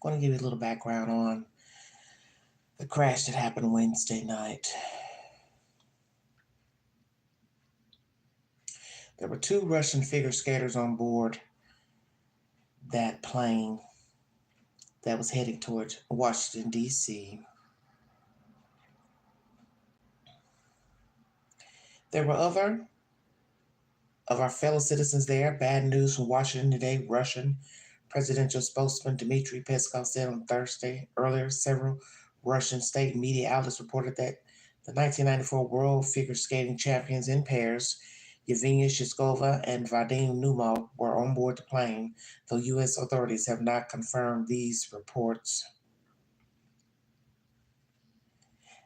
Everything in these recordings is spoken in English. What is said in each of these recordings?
going to give you a little background on the crash that happened Wednesday night. There were two Russian figure skaters on board that plane that was heading towards Washington, D.C. There were other of our fellow citizens there. Bad news from Washington today. Russian presidential spokesman Dmitry Peskov said on Thursday. Earlier, several Russian state media outlets reported that the 1994 World Figure Skating Champions in pairs, Yevgenia Shishkova and Vadim Numov, were on board the plane, though U.S. authorities have not confirmed these reports.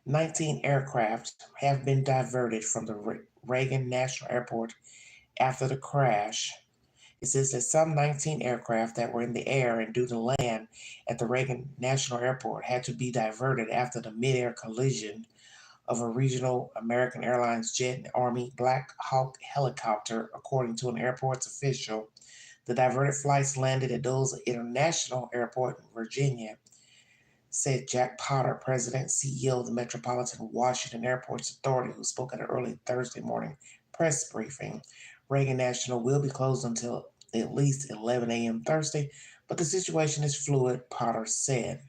19 aircraft have been diverted from the Reagan National Airport after the crash. It says that some 19 aircraft that were in the air and due to land at the Reagan National Airport had to be diverted after the mid-air collision of a regional American Airlines jet and Army BLACKHAWK helicopter, according to an airport's official. The diverted flights landed at Dulles International Airport in Virginia, said Jack Potter, president and CEO of the Metropolitan Washington Airports Authority, who spoke at an early Thursday morning press briefing. Reagan National will be closed until at least 11 a.m. Thursday, but the situation is fluid, Potter said.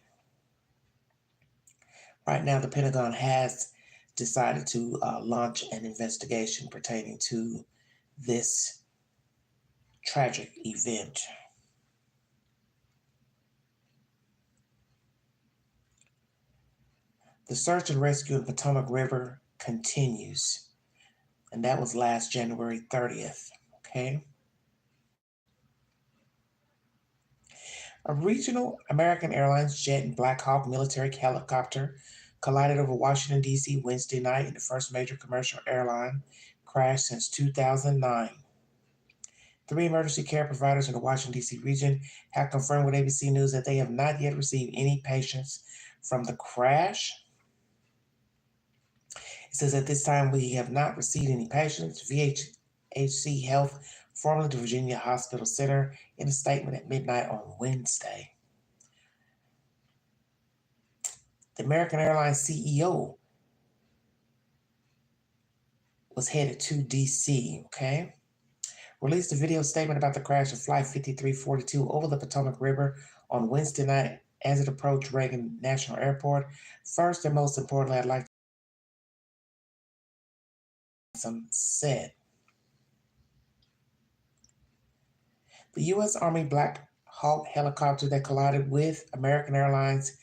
Right now, the Pentagon has decided to launch an investigation pertaining to this tragic event. The search and rescue in Potomac River continues, and that was last January 30th, okay? A regional American Airlines jet and BLACKHAWK military helicopter collided over Washington, D.C. Wednesday night in the first major commercial airline crash since 2009. 3 emergency care providers in the Washington, D.C. region have confirmed with ABC News that they have not yet received any patients from the crash. It says at this time we have not received any patients. VHC Health, formerly the Virginia Hospital Center, in a statement at midnight on Wednesday. The American Airlines CEO was headed to D.C., okay? Released a video statement about the crash of Flight 5342 over the Potomac River on Wednesday night as it approached Reagan National Airport. First and most importantly, I'd like to said. The U.S. Army BLACKHAWK helicopter that collided with American Airlines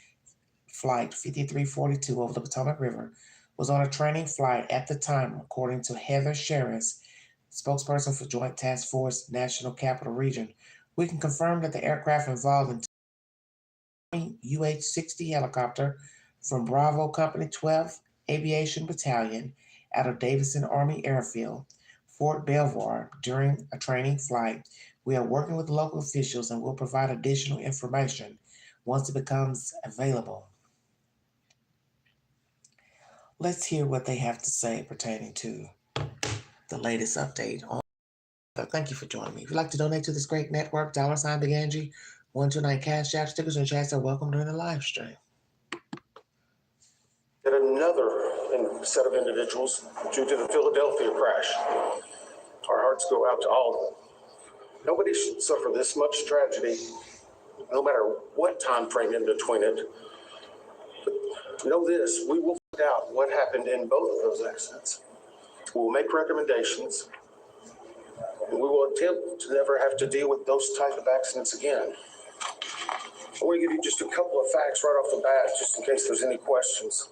Flight 5342 over the Potomac River was on a training flight at the time, according to Heather Sherris, spokesperson for Joint Task Force National Capital Region. We can confirm that the aircraft involved in UH-60 helicopter from Bravo Company 12th Aviation Battalion out of Davidson Army Airfield, Fort Belvoir, during a training flight. We are working with local officials and will provide additional information once it becomes available. Let's hear what they have to say pertaining to the latest update on. Thank you for joining me. If you'd like to donate to this great network, $Big Angie, 129 Cash App, stickers and chats are welcome during the live stream. And another set of individuals due to the Philadelphia crash. Our hearts go out to all of them. Nobody should suffer this much tragedy, no matter what time frame in between it. But know this, we will find out what happened in both of those accidents. We will make recommendations, and we will attempt to never have to deal with those type of accidents again. I want to give you just a couple of facts right off the bat, just in case there's any questions.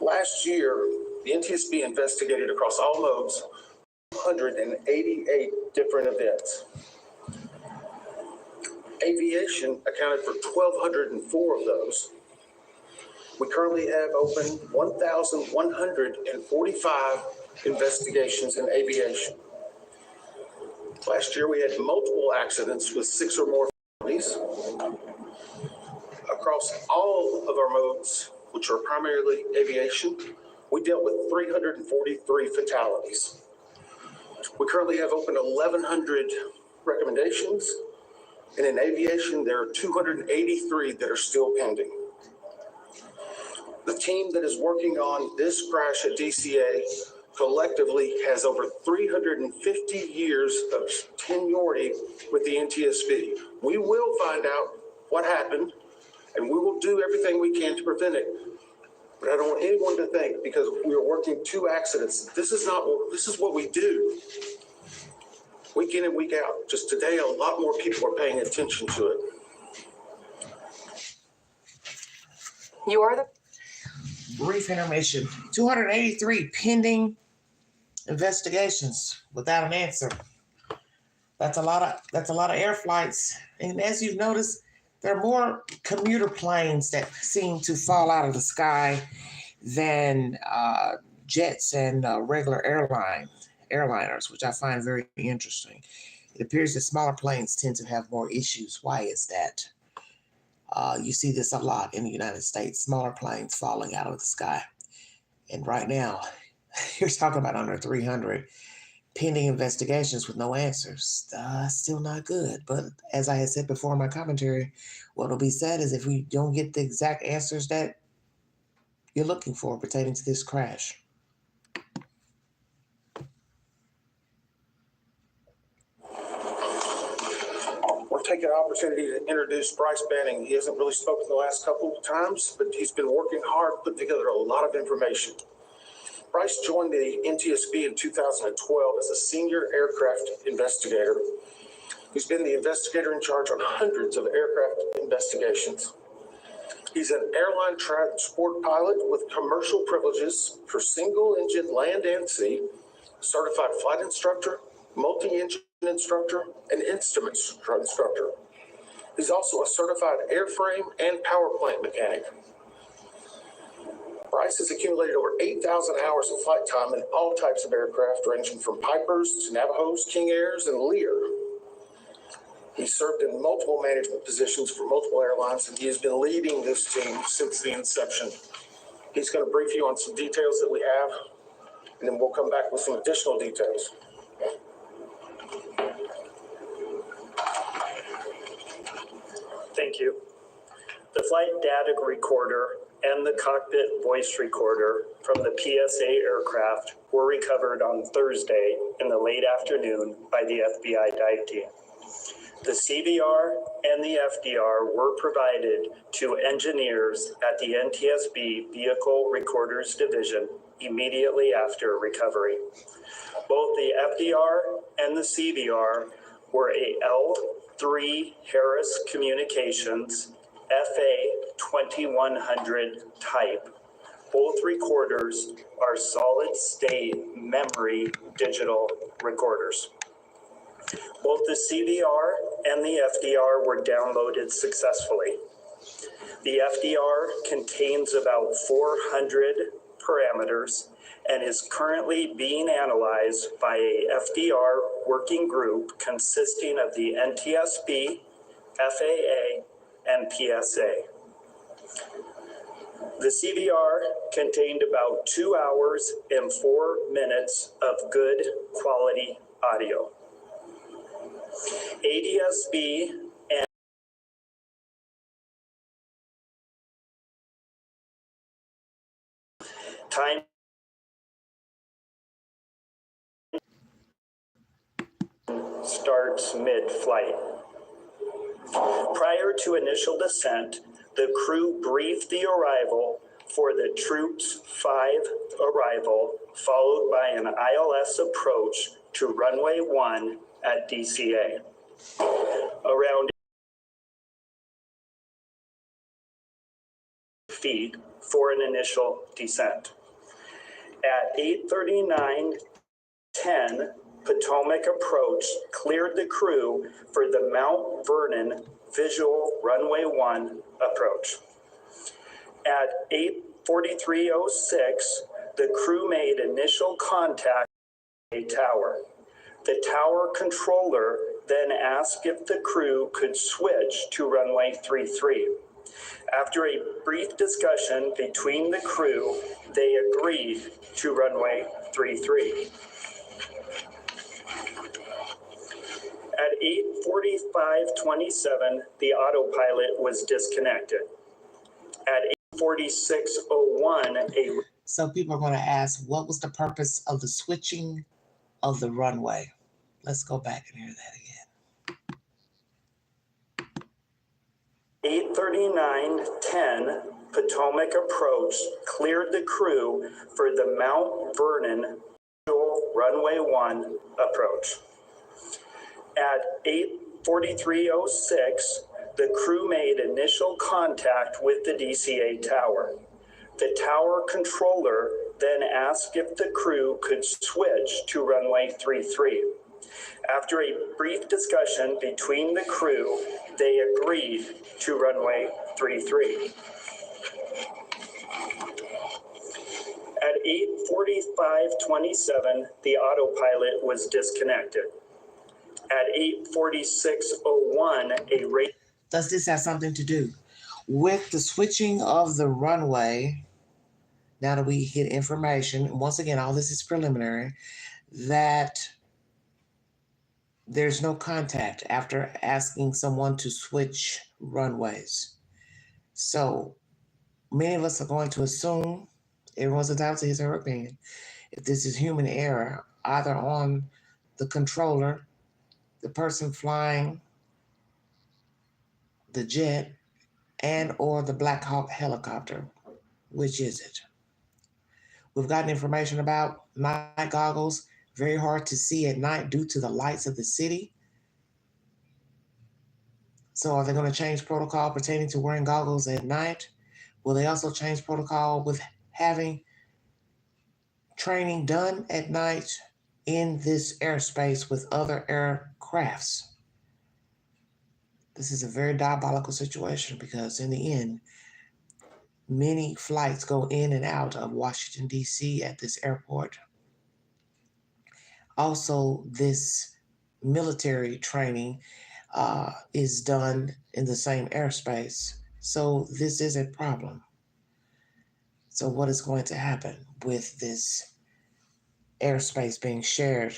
Last year, the NTSB investigated across all modes 188 different events. Aviation accounted for 1,204 of those. We currently have open 1,145 investigations in aviation. Last year, we had multiple accidents with 6 or more fatalities. Across all of our modes, which are primarily aviation, we dealt with 343 fatalities. We currently have open 1,100 recommendations And in aviation, there are 283 that are still pending. The team that is working on this crash at DCA collectively has over 350 years of seniority with the NTSB. We will find out what happened, and we will do everything we can to prevent it. But I don't want anyone to think because we are working two accidents. This is what we do. Week in and week out. Just today, a lot more people are paying attention to it. You are the Brief intermission. 283 pending investigations without an answer. That's a lot of air flights. And as you've noticed, there are more commuter planes that seem to fall out of the sky than jets and regular airliners, which I find very interesting. It appears that smaller planes tend to have more issues. Why is that? You see this a lot in the United States, smaller planes falling out of the sky. And right now, you're talking about under 300 pending investigations with no answers. Still not good. But as I had said before in my commentary, what will be said is if we don't get the exact answers that you're looking for pertaining to this crash. We'll take an opportunity to introduce Bryce Banning. He hasn't really spoken the last couple of times, but he's been working hard, putting together a lot of information. Bryce joined the NTSB in 2012 as a senior aircraft investigator. He's been the investigator in charge on hundreds of aircraft investigations. He's an airline transport pilot with commercial privileges for single-engine land and sea, certified flight instructor, multi-engine instructor, and instruments instructor. He's also a certified airframe and power plant mechanic. Bryce has accumulated over 8,000 hours of flight time in all types of aircraft, ranging from Pipers to Navajos, King Airs, and Lear. He served in multiple management positions for multiple airlines, and he has been leading this team since the inception. He's going to brief you on some details that we have, and then we'll come back with some additional details. Thank you. The flight data recorder and the cockpit voice recorder from the PSA aircraft were recovered on Thursday in the late afternoon by the FBI dive team. The CVR and the FDR were provided to engineers at the NTSB Vehicle Recorders Division immediately after recovery. Both the FDR and the CVR were a L3 Harris Communications FA 2100 type. Both recorders are solid state memory digital recorders. Both the CVR and the FDR were downloaded successfully. The FDR contains about 400 parameters and is currently being analyzed by a FDR working group consisting of the NTSB, FAA, and PSA. The CVR contained about 2 hours and 4 minutes of good quality audio. ADSB and time starts mid-flight. Prior to initial descent, the crew briefed the arrival for the Troops 5 arrival, followed by an ILS approach to runway 1 at DCA. Around feet for an initial descent. At 8:39:10, Potomac approach cleared the crew for the Mount Vernon visual runway 1 approach. At 8:43:06, the crew made initial contact with a tower. The tower controller then asked if the crew could switch to runway 33. After a brief discussion between the crew, they agreed to runway 33. At 8:45:27, the autopilot was disconnected. At 8:46:01, So people are going to ask, what was the purpose of the switching of the runway? Let's go back and hear that again. 8:39:10, Potomac approach cleared the crew for the Mount Vernon runway 1 approach. At 8:43:06, the crew made initial contact with the DCA tower. The tower controller then asked if the crew could switch to runway 33. After a brief discussion between the crew, they agreed to runway 33. At 8:45:27, the autopilot was disconnected. At 8:46:01, Does this have something to do with the switching of the runway? Now that we get information, once again, all this is preliminary, that there's no contact after asking someone to switch runways. So many of us are going to assume, everyone's entitled to his or her opinion, if this is human error, either on the controller, the person flying the jet, and or the BLACKHAWK helicopter. Which is it? We've gotten information about night goggles, very hard to see at night due to the lights of the city. So are they going to change protocol pertaining to wearing goggles at night? Will they also change protocol with having training done at night in this airspace with other aircrafts? This is a very diabolical situation because in the end, many flights go in and out of Washington, D.C. at this airport. Also, this military training is done in the same airspace. So this is a problem. So what is going to happen with this airspace being shared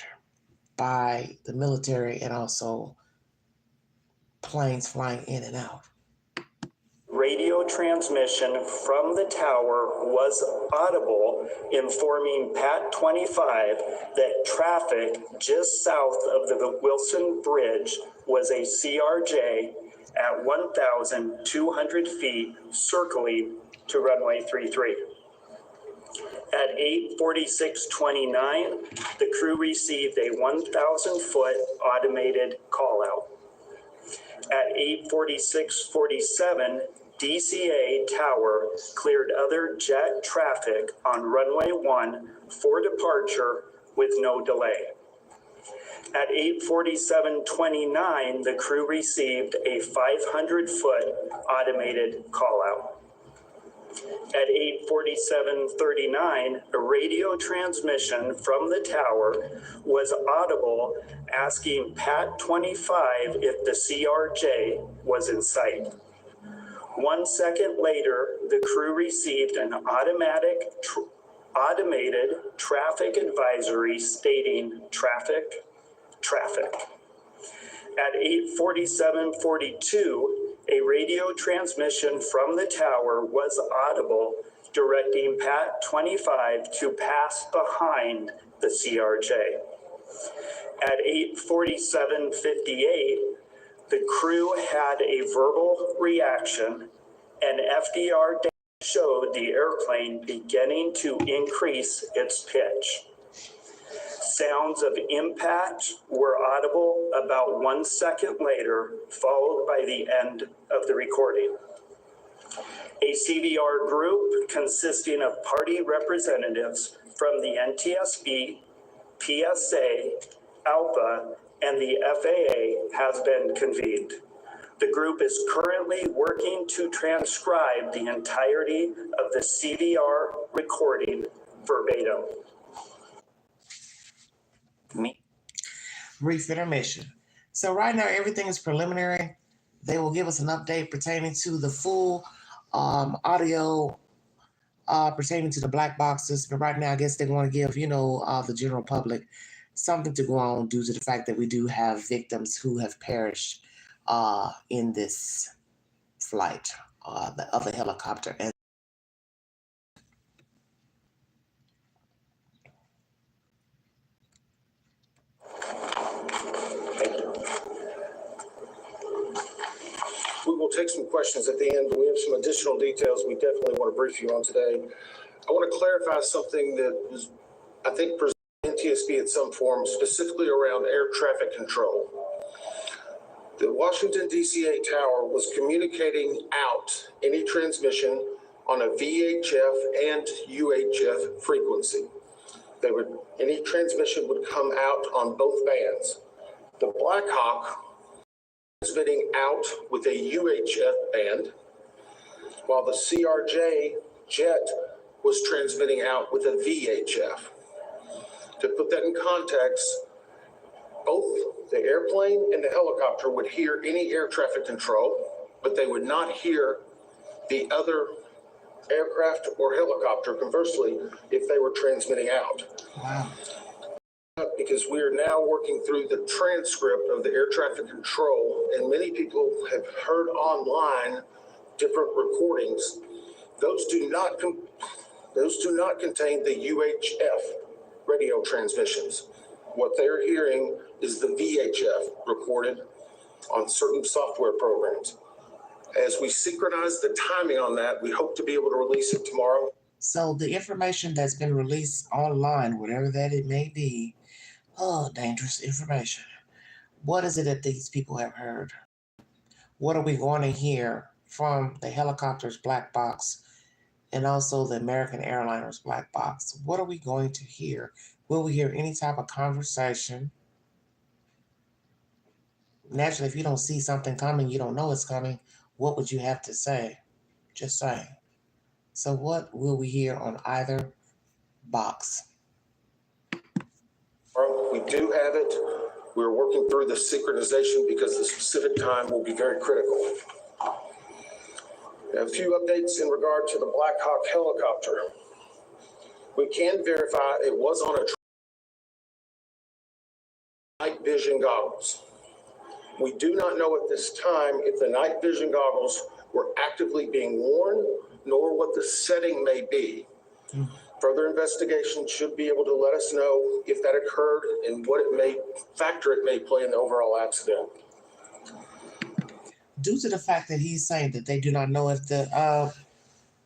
by the military and also planes flying in and out? Radio transmission from the tower was audible, informing Pat 25 that traffic just south of the Wilson Bridge was a CRJ at 1,200 feet circling to runway 33. At 8:46:29, the crew received a 1,000-foot automated call-out. At 8:46:47, DCA tower cleared other jet traffic on runway 1 for departure with no delay. At 8:47:29, the crew received a 500-foot automated call-out. At 8:47:39, a radio transmission from the tower was audible asking Pat 25 if the CRJ was in sight. 1 second later, the crew received an automated traffic advisory stating traffic. At 8:47:42, a radio transmission from the tower was audible directing Pat 25 to pass behind the CRJ. At 8:47:58, the crew had a verbal reaction, and FDR data showed the airplane beginning to increase its pitch. Sounds of impact were audible about 1 second later, followed by the end of the recording. A CVR group consisting of party representatives from the NTSB, PSA, ALPA, and the FAA has been convened. The group is currently working to transcribe the entirety of the CVR recording verbatim. Brief intermission. So right now, everything is preliminary. They will give us an update pertaining to the full audio pertaining to the black boxes. But right now, I guess they want to give, the general public something to go on due to the fact that we do have victims who have perished in this flight, the other helicopter. And thank you. We will take some questions at the end, but we have some additional details we definitely want to brief you on today. I want to clarify something that was, I think, presented NTSB in some form, specifically around air traffic control. The Washington DCA tower was communicating out any transmission on a VHF and UHF frequency. Any transmission would come out on both bands. The BLACKHAWK transmitting out with a UHF band, while the CRJ jet was transmitting out with a VHF. To put that in context, both the airplane and the helicopter would hear any air traffic control, but they would not hear the other aircraft or helicopter, conversely, if they were transmitting out. wow. Because we are now working through the transcript of the air traffic control, and many people have heard online different recordings. Those do not contain the UHF radio transmissions. What they're hearing is the VHF recorded on certain software programs. As we synchronize the timing on that, we hope to be able to release it tomorrow. So the information that's been released online, whatever that it may be, dangerous information. What is it that these people have heard? What are we going to hear from the helicopter's black box and also the American airliner's black box? What are we going to hear? Will we hear any type of conversation? Naturally, if you don't see something coming, you don't know it's coming, what would you have to say? Just saying. So what will we hear on either box? We do have it. We're working through the synchronization because the specific time will be very critical. A few updates in regard to the BLACKHAWK helicopter. We can verify it was on a night vision goggles. We do not know at this time if the night vision goggles were actively being worn, nor what the setting may be. Further investigation should be able to let us know if that occurred and what factor it may play in the overall accident. Due to the fact that he's saying that they do not know if the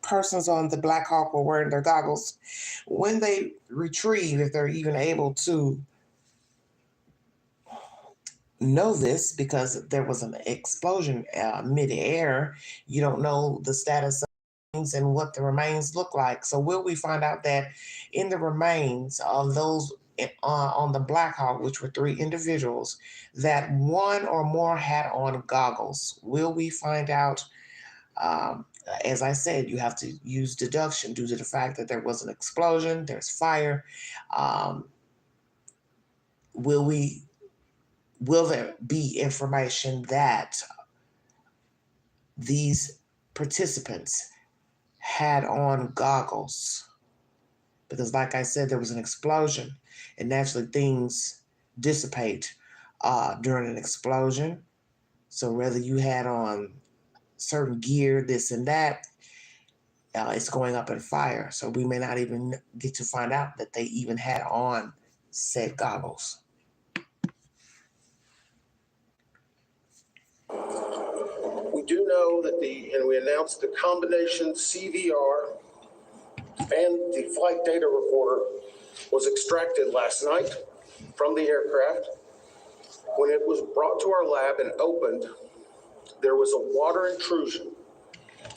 persons on the BLACKHAWK were wearing their goggles, when they retrieve, if they're even able to know this, because there was an explosion mid-air, you don't know the status of things and what the remains look like. So will we find out that in the remains of those on the BLACKHAWK, which were 3 individuals, that one or more had on goggles? Will we find out? As I said, you have to use deduction due to the fact that there was an explosion, there's fire. Will there be information that these participants had on goggles? Because like I said, there was an explosion, and naturally things dissipate during an explosion. So whether you had on certain gear, this and that, it's going up in fire. So we may not even get to find out that they even had on said goggles. We do know that and we announced the combination CVR and the flight data recorder was extracted last night from the aircraft. When it was brought to our lab and opened, there was a water intrusion.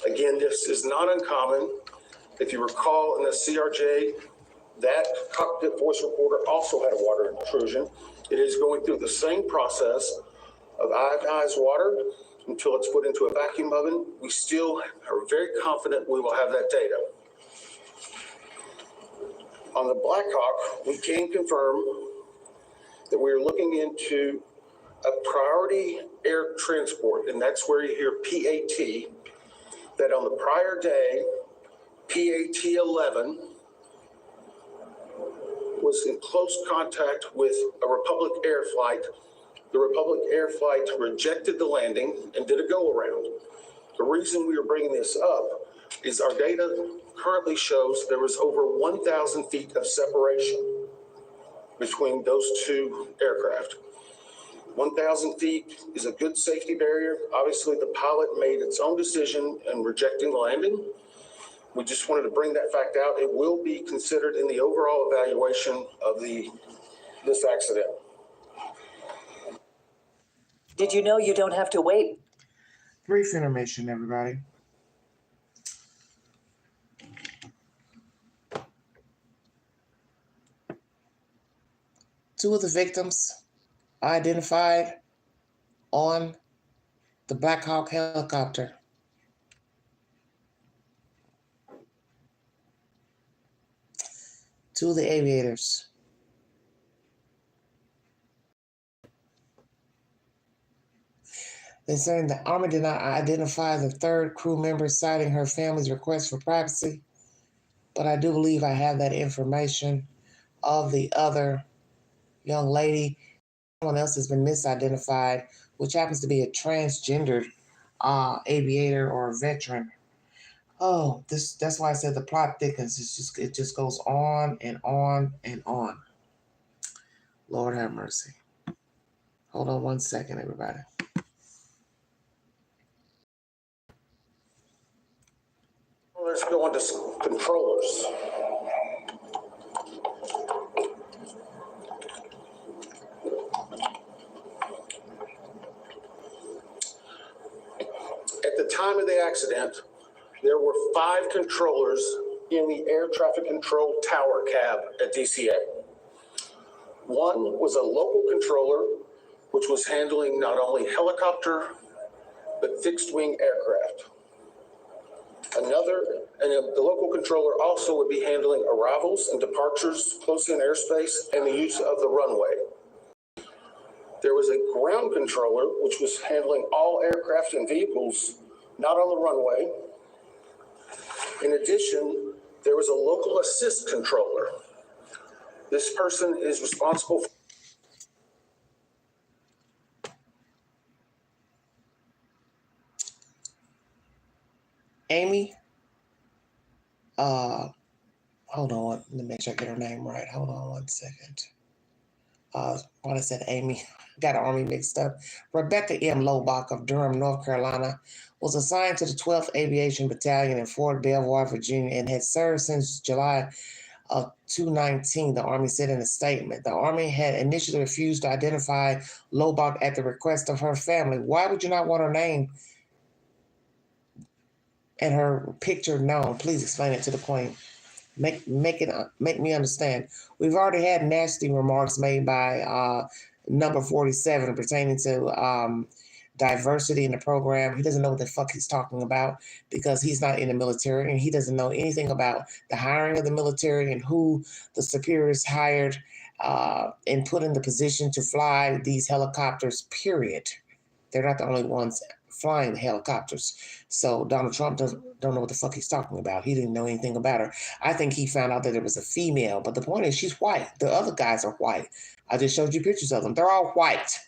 Again, this is not uncommon. If you recall in the CRJ, that cockpit voice recorder also had a water intrusion. It is going through the same process of iodized water until it's put into a vacuum oven. We still are very confident we will have that data. On the BLACKHAWK, we can confirm that we are looking into a priority air transport, and that's where you hear PAT, that on the prior day, PAT 11 was in close contact with a Republic Air flight. The Republic Air flight rejected the landing and did a go-around. The reason we are bringing this up is our data currently shows there was over 1,000 feet of separation between those two aircraft. 1,000 feet is a good safety barrier. Obviously, the pilot made its own decision in rejecting the landing. We just wanted to bring that fact out. It will be considered in the overall evaluation of this accident. Did you know you don't have to wait? Brief intermission, everybody. Two of the victims identified on the BLACKHAWK helicopter. Two of the aviators. They're saying the Army did not identify the third crew member, citing her family's request for privacy, but I do believe I have that information of the other young lady. Someone else has been misidentified, which happens to be a transgendered aviator or veteran. Oh, that's why I said the plot thickens. It just goes on and on and on. Lord have mercy. Hold on one second, everybody. Let's go on to controllers. At the time of the accident, there were 5 controllers in the air traffic control tower cab at DCA. One was a local controller, which was handling not only helicopter, but fixed wing aircraft. The local controller also would be handling arrivals and departures close in airspace and the use of the runway. There was a ground controller, which was handling all aircraft and vehicles not on the runway. In addition, there was a local assist controller. This person is responsible for Amy, hold on, let me make sure I get her name right. Hold on one second. When I said Amy, got her Army mixed up. Rebecca M. Lobach of Durham, North Carolina, was assigned to the 12th Aviation Battalion in Fort Belvoir, Virginia, and had served since July of 2019, the Army said in a statement. The Army had initially refused to identify Lobach at the request of her family. Why would you not want her name and her picture known? Please explain it to the point. Make me understand. We've already had nasty remarks made by number 47 pertaining to diversity in the program. He doesn't know what the fuck he's talking about because he's not in the military and he doesn't know anything about the hiring of the military and who the superiors hired and put in the position to fly these helicopters, period. They're not the only ones flying the helicopters. So Donald Trump don't know what the fuck he's talking about. He didn't know anything about her. I think he found out that it was a female, but the point is she's white. The other guys are white. I just showed you pictures of them. They're all white.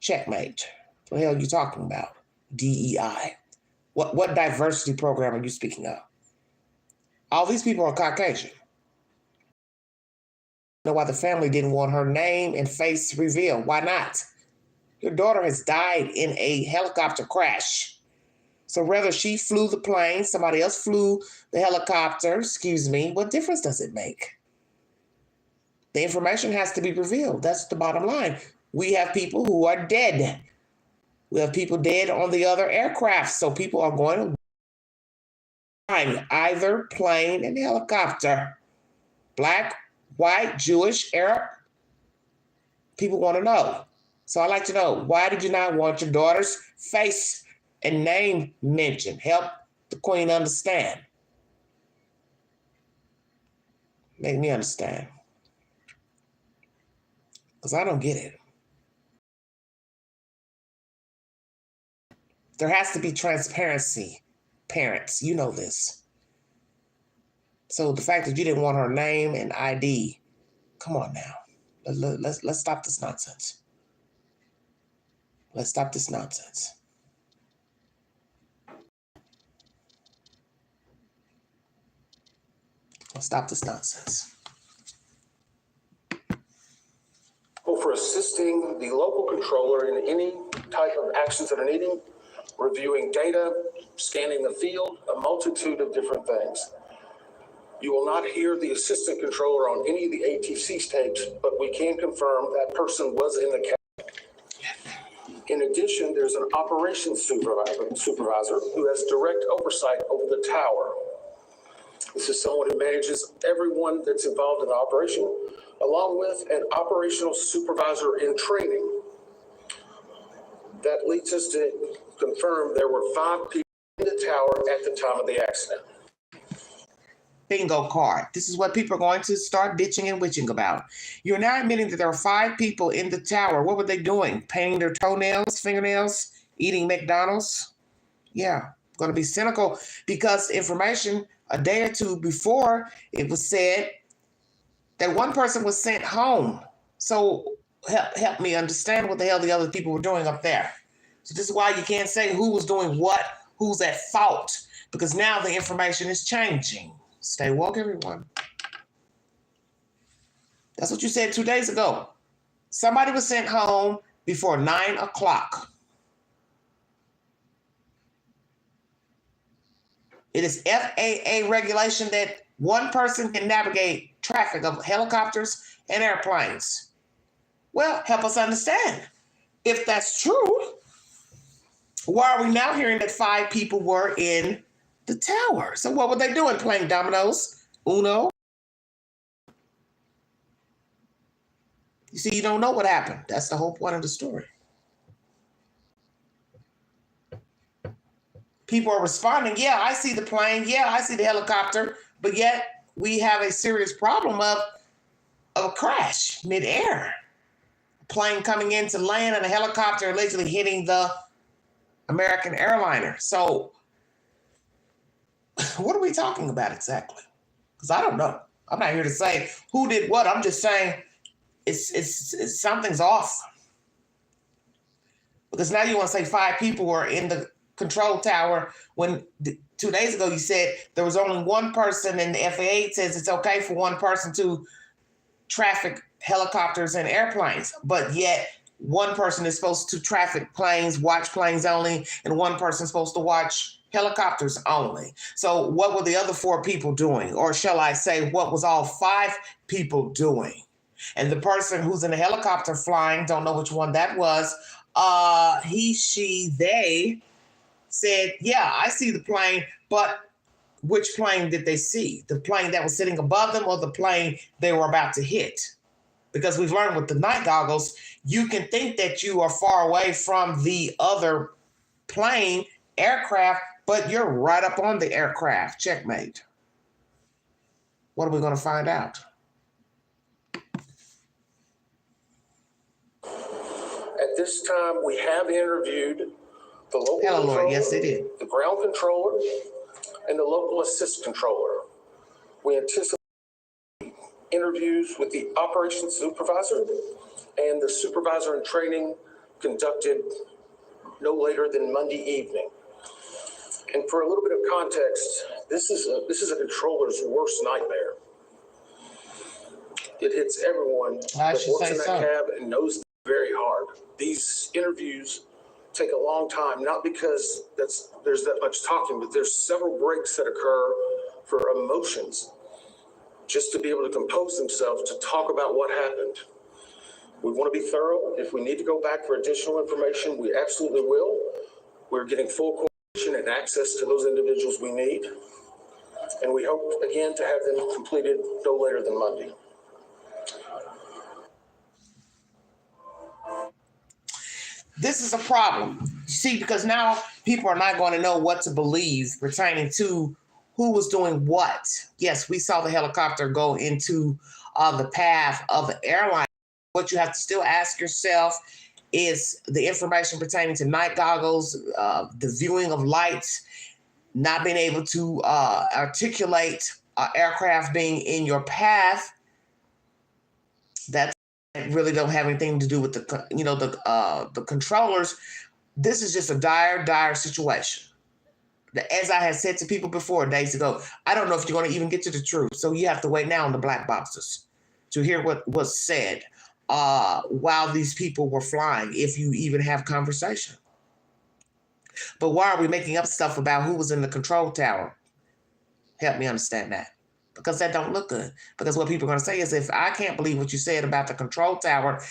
Checkmate. What the hell are you talking about? DEI. What diversity program are you speaking of? All these people are Caucasian. Know why the family didn't want her name and face revealed? Why not? Your daughter has died in a helicopter crash. So whether she flew the plane, somebody else flew the helicopter, what difference does it make? The information has to be revealed. That's the bottom line. We have people who are dead. We have people dead on the other aircraft. So people are going to find either plane and helicopter. Black, white, Jewish, Arab. People want to know. So I'd like to know, why did you not want your daughter's face and name mentioned? Help the Queen understand. Make me understand. Because I don't get it. There has to be transparency. Parents, you know this. So the fact that you didn't want her name and ID Come on now. Let's stop this nonsense. Let's stop this nonsense. Let's stop this nonsense. For assisting the local controller in any type of actions that are needed, reviewing data, scanning the field, a multitude of different things. You will not hear the assistant controller on any of the ATC tapes, but we can confirm that person was in the cabin. In addition, there's an operations supervisor who has direct oversight over the tower. This is someone who manages everyone that's involved in the operation, along with an operational supervisor in training. That leads us to confirm there were 5 people in the tower at the time of the accident. Bingo card. This is what people are going to start bitching and witching about. You're now admitting that there are 5 people in the tower. What were they doing? Painting their toenails, fingernails, eating McDonald's? Yeah, going to be cynical because information a day or two before it was said that one person was sent home. So help me understand what the hell the other people were doing up there. So this is why you can't say who was doing what, who's at fault, because now the information is changing. Stay woke, everyone. That's what you said 2 days ago. Somebody was sent home before 9 o'clock. It is FAA regulation that one person can navigate traffic of helicopters and airplanes. Well, help us understand. If that's true, why are we now hearing that 5 people were in the tower? So what were they doing? Playing dominoes? Uno? You see, you don't know what happened. That's the whole point of the story. People are responding, yeah, I see the plane, yeah, I see the helicopter, but yet we have a serious problem of a crash mid-air. A plane coming in to land and a helicopter allegedly hitting the American airliner. So what are we talking about exactly? Because I don't know. I'm not here to say who did what. I'm just saying it's something's off. Because now you want to say 5 people were in the control tower when 2 days ago you said there was only one person, and the FAA says it's okay for one person to traffic helicopters and airplanes, but yet one person is supposed to traffic planes, watch planes only, and one person is supposed to watch helicopters only. So what were the other 4 people doing? Or shall I say, what was all 5 people doing? And the person who's in the helicopter flying, don't know which one that was, he, she, they said, yeah, I see the plane, but which plane did they see? The plane that was sitting above them or the plane they were about to hit? Because we've learned with the night goggles, you can think that you are far away from the other plane, aircraft, but you're right up on the aircraft. Checkmate. What are we going to find out? At this time, we have interviewed the local Hello, controller, Lord. Yes, they did. the ground controller, and the local assist controller. We anticipate interviews with the operations supervisor and the supervisor in training conducted no later than Monday evening. And for a little bit of context, this is a controller's worst nightmare. It hits everyone that works in that cab and knows them very hard. These interviews take a long time, not because there's that much talking, but there's several breaks that occur for emotions, just to be able to compose themselves to talk about what happened. We want to be thorough. If we need to go back for additional information, we absolutely will. We're getting full coordination and access to those individuals we need. And we hope, again, to have them completed no later than Monday. This is a problem. You see, because now people are not going to know what to believe pertaining to who was doing what. Yes, we saw the helicopter go into the path of the airline. What you have to still ask yourself is the information pertaining to night goggles, the viewing of lights, not being able to articulate aircraft being in your path. That really don't have anything to do with the controllers. This is just a dire situation. As I had said to people before days ago, I don't know if you're going to even get to the truth. So you have to wait now on the black boxes to hear what was said while these people were flying, if you even have conversation. But why are we making up stuff about who was in the control tower? Help me understand that. Because that don't look good. Because what people are going to say is, if I can't believe what you said about the control tower,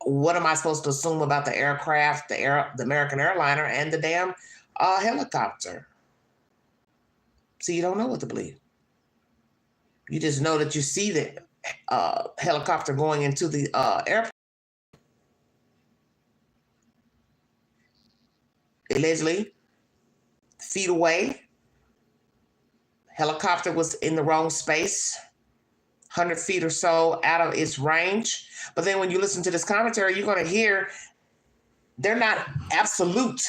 what am I supposed to assume about the aircraft, the American airliner, and the damn helicopter? So you don't know what to believe. You just know that you see the helicopter going into the airport. Allegedly, feet away. Helicopter was in the wrong space, 100 feet or so out of its range. But then when you listen to this commentary, you're going to hear they're not absolute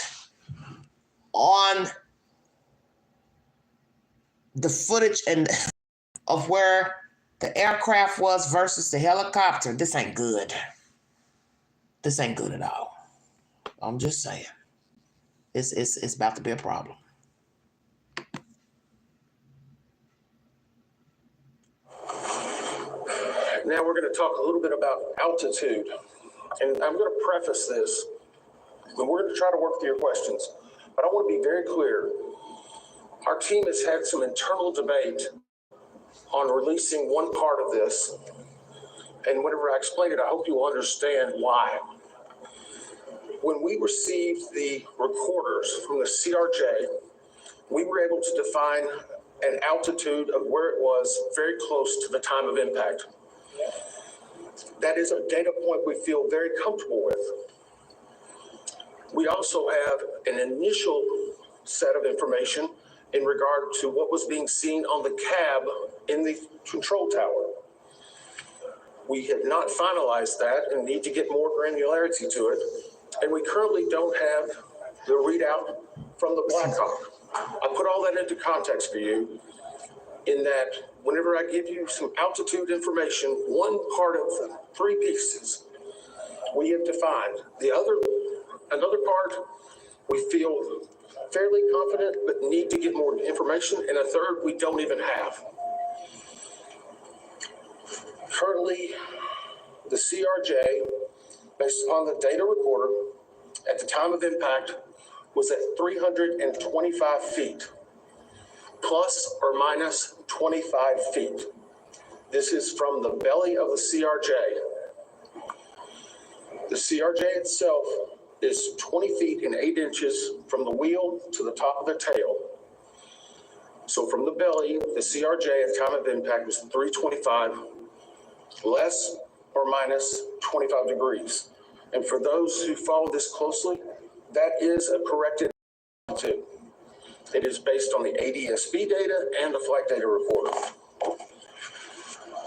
on the footage and of where the aircraft was versus the helicopter. This ain't good. This ain't good at all. I'm just saying. It's about to be a problem. Now we're going to talk a little bit about altitude. And I'm going to preface this, and we're going to try to work through your questions. But I want to be very clear. Our team has had some internal debate on releasing one part of this. And whenever I explain it, I hope you will understand why. When we received the recorders from the CRJ, we were able to define an altitude of where it was very close to the time of impact. That is a data point we feel very comfortable with. We also have an initial set of information in regard to what was being seen on the cab in the control tower. We have not finalized that and need to get more granularity to it. And we currently don't have the readout from the BLACKHAWK. I put all that into context for you in that whenever I give you some altitude information, one part of the three pieces we have defined. Another part we feel fairly confident but need to get more information, and a third we don't even have. Currently, the CRJ, based upon the data recorder, at the time of impact was at 325 feet, plus or minus 25 feet. This is from the belly of the CRJ. The CRJ itself is 20 feet and 8 inches from the wheel to the top of the tail. So from the belly, the CRJ at time of impact was 325, less or minus 25 degrees. And for those who follow this closely, that is a corrected altitude. It is based on the NTSB data and the flight data recorder.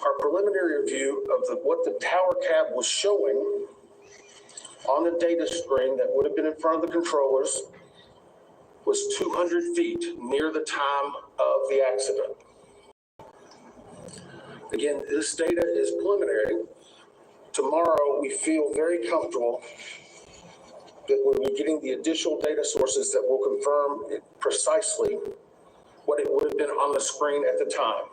Our preliminary review of what the tower cab was showing on the data screen that would have been in front of the controllers was 200 feet near the time of the accident. Again, this data is preliminary. Tomorrow, we feel very comfortable that we'll be getting the additional data sources that will confirm precisely what it would have been on the screen at the time.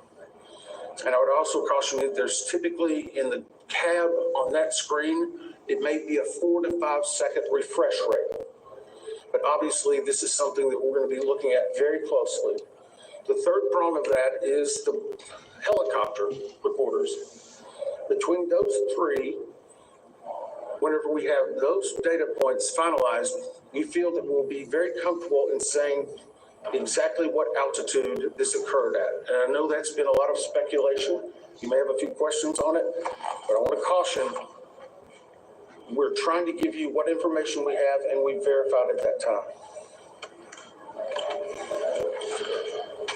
And I would also caution you, there's typically in the cab on that screen, it may be a 4 to 5 second refresh rate. But obviously, this is something that we're going to be looking at very closely. The third prong of that is the helicopter recorders. Between those three, whenever we have those data points finalized, we feel that we'll be very comfortable in saying exactly what altitude this occurred at. And I know that's been a lot of speculation. You may have a few questions on it, but I want to caution, we're trying to give you what information we have and we verified at that time.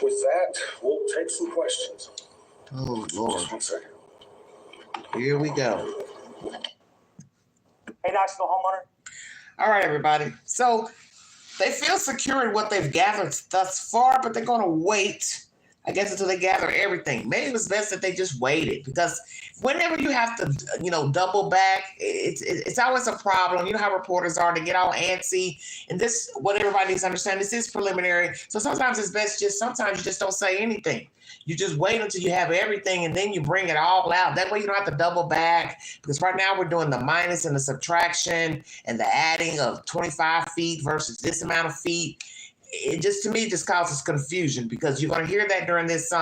With that, we'll take some questions. Oh, Lord. Just 1 second. Here we go. Hey, National Homeowner. All right, everybody. So they feel secure in what they've gathered thus far, but they're going to wait I guess until they gather everything. Maybe it was best that they just waited, because whenever you have to, double back, it's always a problem. You know how reporters are, to get all antsy. And this, what everybody needs to understand, this is preliminary. So sometimes it's best sometimes you just don't say anything. You just wait until you have everything, and then you bring it all out. That way you don't have to double back, because right now we're doing the minus and the subtraction and the adding of 25 feet versus this amount of feet. It just, to me, just causes confusion, because you're going to hear that during this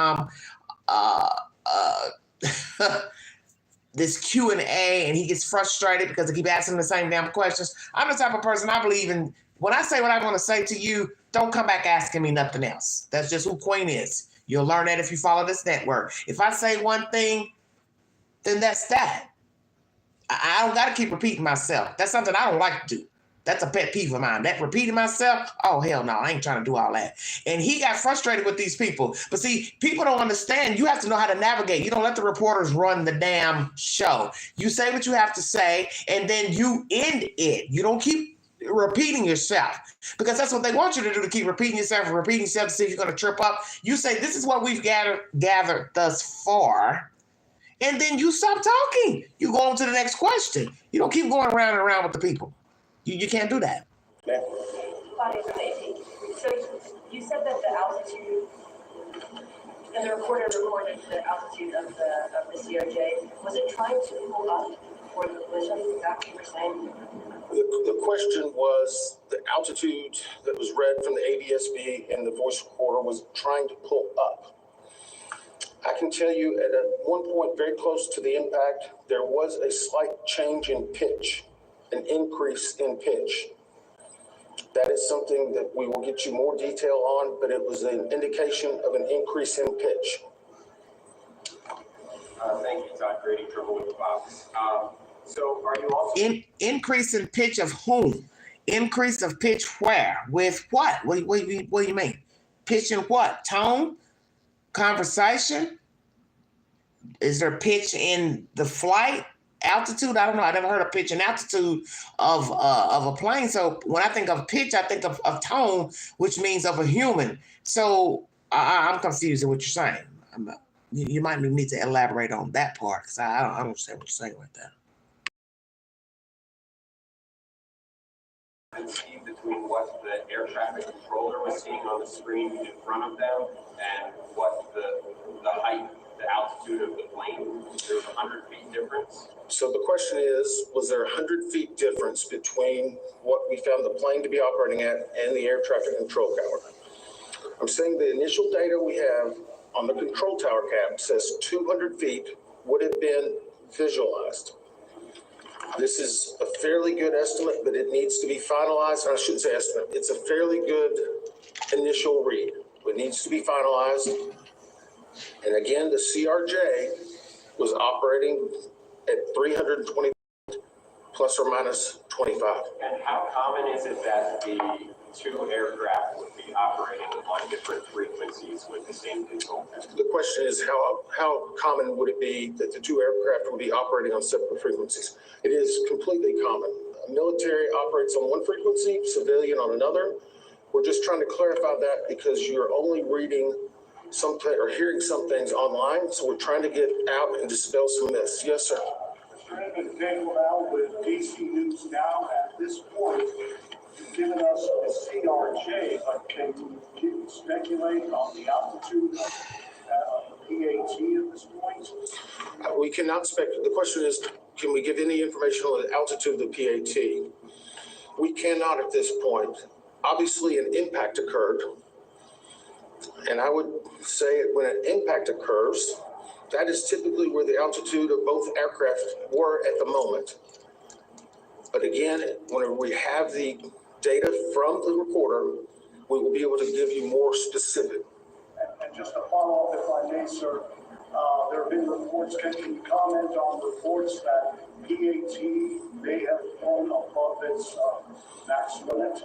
this Q&A, and he gets frustrated because they keep asking the same damn questions. I'm the type of person, I believe in, when I say what I want to say to you, don't come back asking me nothing else. That's just who Queen is. You'll learn that if you follow this network. If I say one thing, then that's that. I don't got to keep repeating myself. That's something I don't like to do. That's a pet peeve of mine. That repeating myself, oh, hell no, I ain't trying to do all that. And he got frustrated with these people. But see, people don't understand. You have to know how to navigate. You don't let the reporters run the damn show. You say what you have to say, and then you end it. You don't keep repeating yourself, because that's what they want you to do, to keep repeating yourself and repeating yourself to see if you're going to trip up. You say, this is what we've gathered thus far. And then you stop talking. You go on to the next question. You don't keep going around and around with the people. You can't do that. So you said that the altitude, and the recorder recorded the altitude of the CRJ. Was it trying to pull up for the collision? Is that what you were saying? The question was the altitude that was read from the ADSB and the voice recorder was trying to pull up. I can tell you at one point very close to the impact, there was a slight change in pitch, an increase in pitch. That is something that we will get you more detail on, but it was an indication of an increase in pitch. Thank you, Todd Grady, Triple with the Box. So are you also... Increase in pitch of whom? Increase of pitch where? With what? What do you mean? Pitch in what? Tone? Conversation? Is there pitch in the flight? Altitude? I don't know. I never heard of pitch and altitude of a plane. So when I think of pitch, I think of tone, which means of a human. So I'm confused at what you're saying. You might need to elaborate on that part, because I don't understand what you're saying right there. See between what the air traffic controller was seeing on the screen in front of them and what the height, the altitude of the plane? There's 100 feet difference. So the question is, was there 100 feet difference between what we found the plane to be operating at and the air traffic control tower? I'm saying the initial data we have on the control tower cap says 200 feet would have been visualized. This is a fairly good estimate, but it needs to be finalized. I shouldn't say estimate. It's a fairly good initial read. It needs to be finalized. And again, the CRJ was operating at 320 plus or minus 25. And how common is it that the two aircraft would be operating on different frequencies with the same control? The question is, how common would it be that the two aircraft would be operating on separate frequencies? It is completely common. Military operates on one frequency, civilian on another. We're just trying to clarify that because you're only reading something or hearing some things online. So we're trying to get out and dispel some myths. Yes, sir. Mr. Daniel Al with DC News Now. At this point, you've given us the CRJ, but can you speculate on the altitude of the PAT at this point? We cannot speculate. The question is, can we give any information on the altitude of the PAT? We cannot at this point. Obviously, an impact occurred. And I would say when an impact occurs, that is typically where the altitude of both aircraft were at the moment. But again, whenever we have the data from the recorder, we will be able to give you more specific. And just to follow up, if I may, sir, there have been reports, can you comment on reports that PAT may have flown above its max limit?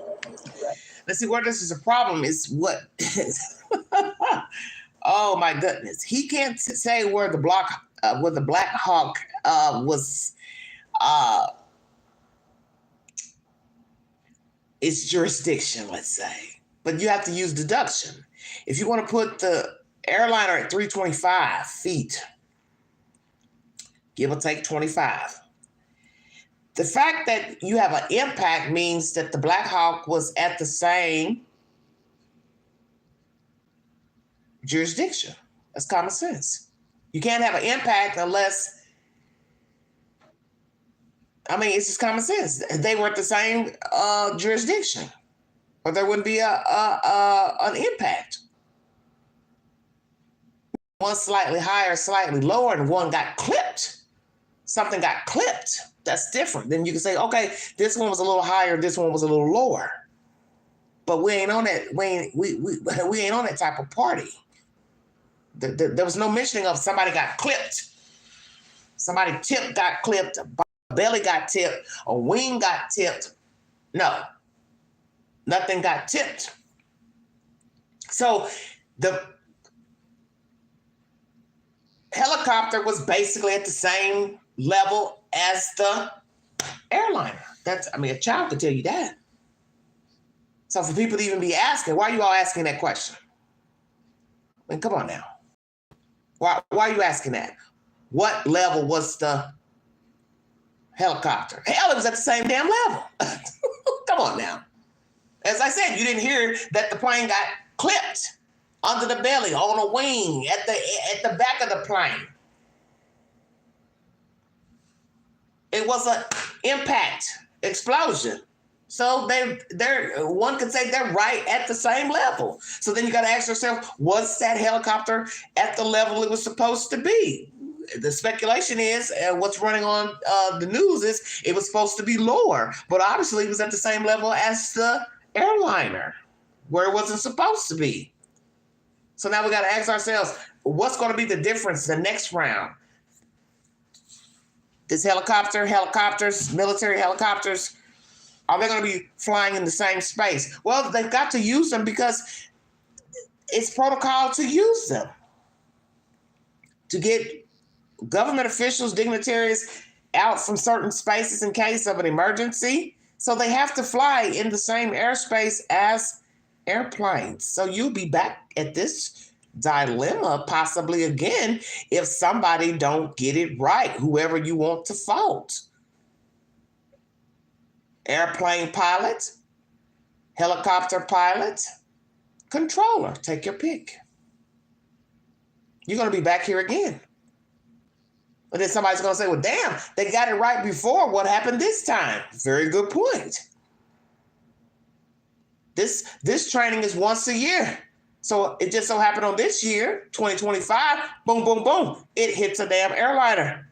Let's see, where this is a problem is what... Oh my goodness. He can't say where the BLACKHAWK was its jurisdiction, let's say. But you have to use deduction. If you want to put the Airliner at 325 feet, give or take 25. The fact that you have an impact means that the BLACKHAWK was at the same jurisdiction. That's common sense. You can't have an impact unless, it's just common sense. They were at the same jurisdiction, or there wouldn't be an impact. One slightly higher, slightly lower, and one got clipped. Something got clipped. That's different. Then you can say, okay, this one was a little higher, this one was a little lower. But we ain't on that. We ain't on that type of party. There was no mentioning of somebody got clipped. Somebody tip got clipped. A belly got tipped. A wing got tipped. No, nothing got tipped. So the helicopter was basically at the same level as the airliner. A child could tell you that. So for people to even be asking, why are you all asking that question? Come on now. Why are you asking that? What level was the helicopter? Hell, it was at the same damn level. Come on now. As I said, you didn't hear that the plane got clipped under the belly, on a wing, at the back of the plane. It was an impact explosion. So one could say they're right at the same level. So then you got to ask yourself, was that helicopter at the level it was supposed to be? The speculation is, what's running on the news is, it was supposed to be lower, but obviously it was at the same level as the airliner, where it wasn't supposed to be. So now we got to ask ourselves, what's going to be the difference the next round? This helicopters, military helicopters, are they going to be flying in the same space? Well, they've got to use them because it's protocol to use them. To get government officials, dignitaries out from certain spaces in case of an emergency. So they have to fly in the same airspace as airplanes. So you'll be back at this dilemma possibly again if somebody don't get it right, whoever you want to fault. Airplane pilot, helicopter pilot, controller, take your pick. You're going to be back here again. But then somebody's going to say, well, damn, they got it right before. What happened this time? Very good point. This training is once a year. So it just so happened on this year, 2025, boom, boom, boom, it hits a damn airliner.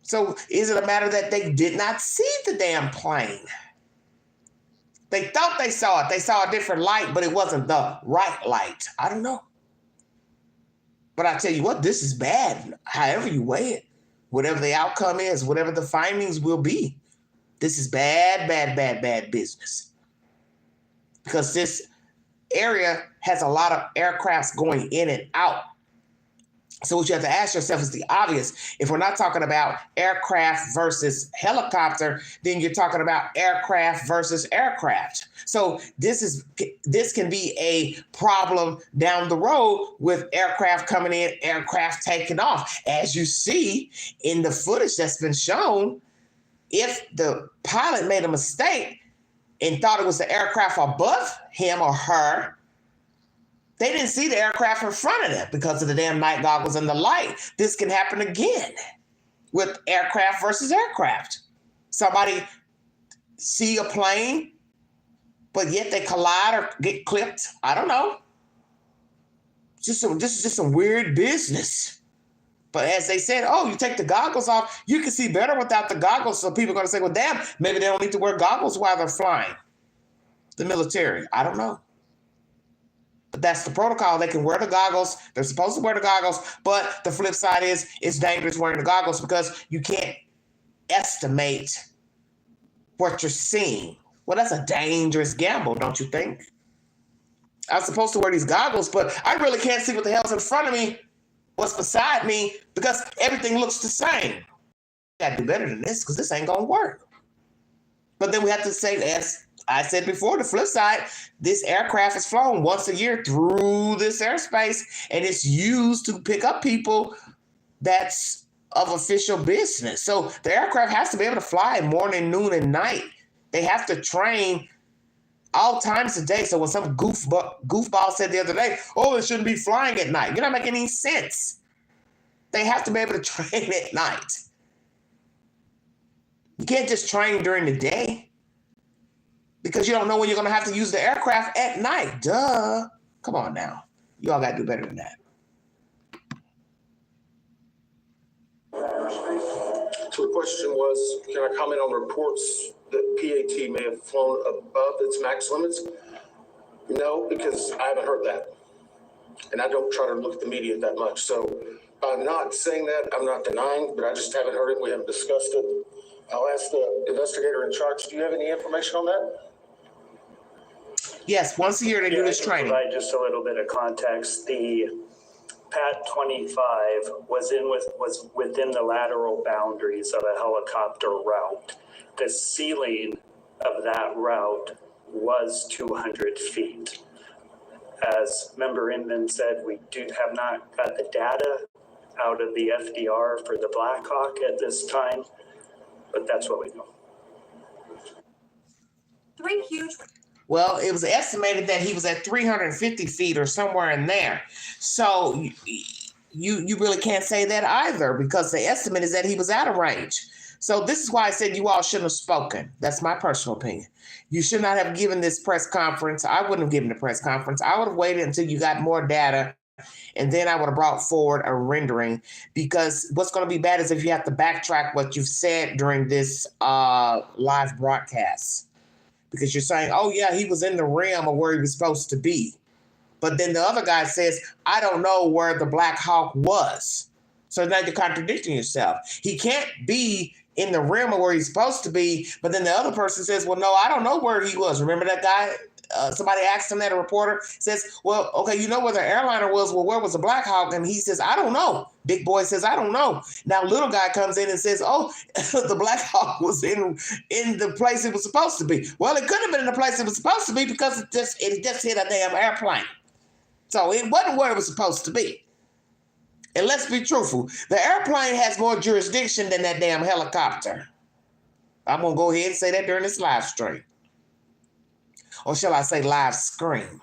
So is it a matter that they did not see the damn plane? They thought they saw it. They saw a different light, but it wasn't the right light. I don't know. But I tell you what, this is bad. However you weigh it, whatever the outcome is, whatever the findings will be, this is bad, bad, bad, bad business. Because this area has a lot of aircrafts going in and out. So what you have to ask yourself is the obvious. If we're not talking about aircraft versus helicopter, then you're talking about aircraft versus aircraft. So this can be a problem down the road with aircraft coming in, aircraft taking off. As you see in the footage that's been shown, if the pilot made a mistake and thought it was the aircraft above him or her, they didn't see the aircraft in front of them because of the damn night goggles and the light. This can happen again with aircraft versus aircraft. Somebody see a plane, but yet they collide or get clipped. I don't know. This is just some weird business. But as they said, oh, you take the goggles off, you can see better without the goggles. So people are going to say, well, damn, maybe they don't need to wear goggles while they're flying. The military, I don't know. But that's the protocol. They can wear the goggles. They're supposed to wear the goggles. But the flip side is it's dangerous wearing the goggles because you can't estimate what you're seeing. Well, that's a dangerous gamble, don't you think? I'm supposed to wear these goggles, but I really can't see what the hell's in front of me, what's beside me, because everything looks the same. I got to do better than this because this ain't going to work. But then we have to say, as I said before, the flip side, this aircraft is flown once a year through this airspace, and it's used to pick up people that's of official business. So the aircraft has to be able to fly morning, noon, and night. They have to train all times a day. So when some goofball said the other day, oh, it shouldn't be flying at night, you're not making any sense. They have to be able to train at night. You can't just train during the day because you don't know when you're going to have to use the aircraft at night. Duh. Come on now. You all got to do better than that. So the question was, can I comment on reports that PAT may have flown above its max limits? No, because I haven't heard that. And I don't try to look at the media that much. So I'm not saying that, I'm not denying, but I just haven't heard it. We haven't discussed it. I'll ask the investigator in charge. Do you have any information on that? Yes, once a year they do this I can training. provide just a little bit of context. The PAT 25 was within the lateral boundaries of a helicopter route. The ceiling of that route was 200 feet. As Member Inman said, we have not got the data out of the FDR for the BLACKHAWK at this time, but that's what we know. Three huge. Well, it was estimated that he was at 350 feet or somewhere in there. So you really can't say that either because the estimate is that he was out of range. So this is why I said you all shouldn't have spoken. That's my personal opinion. You should not have given this press conference. I wouldn't have given the press conference. I would have waited until you got more data, and then I would have brought forward a rendering, because what's going to be bad is if you have to backtrack what you've said during this live broadcast. Because you're saying, oh, yeah, he was in the rim of where he was supposed to be. But then the other guy says, I don't know where the BLACKHAWK was. So now you're contradicting yourself. He can't be in the rim of where he's supposed to be. But then the other person says, well, no, I don't know where he was. Remember that guy? Somebody asked him that, a reporter says, well, okay, you know where the airliner was. Well, where was the BLACKHAWK? And he says, I don't know. Big boy says, I don't know. Now, little guy comes in and says, oh, the BLACKHAWK was in the place it was supposed to be. Well, it couldn't have been in the place it was supposed to be because it just hit a damn airplane. So it wasn't where it was supposed to be. And let's be truthful. The airplane has more jurisdiction than that damn helicopter. I'm going to go ahead and say that during this live stream. Or shall I say live scream?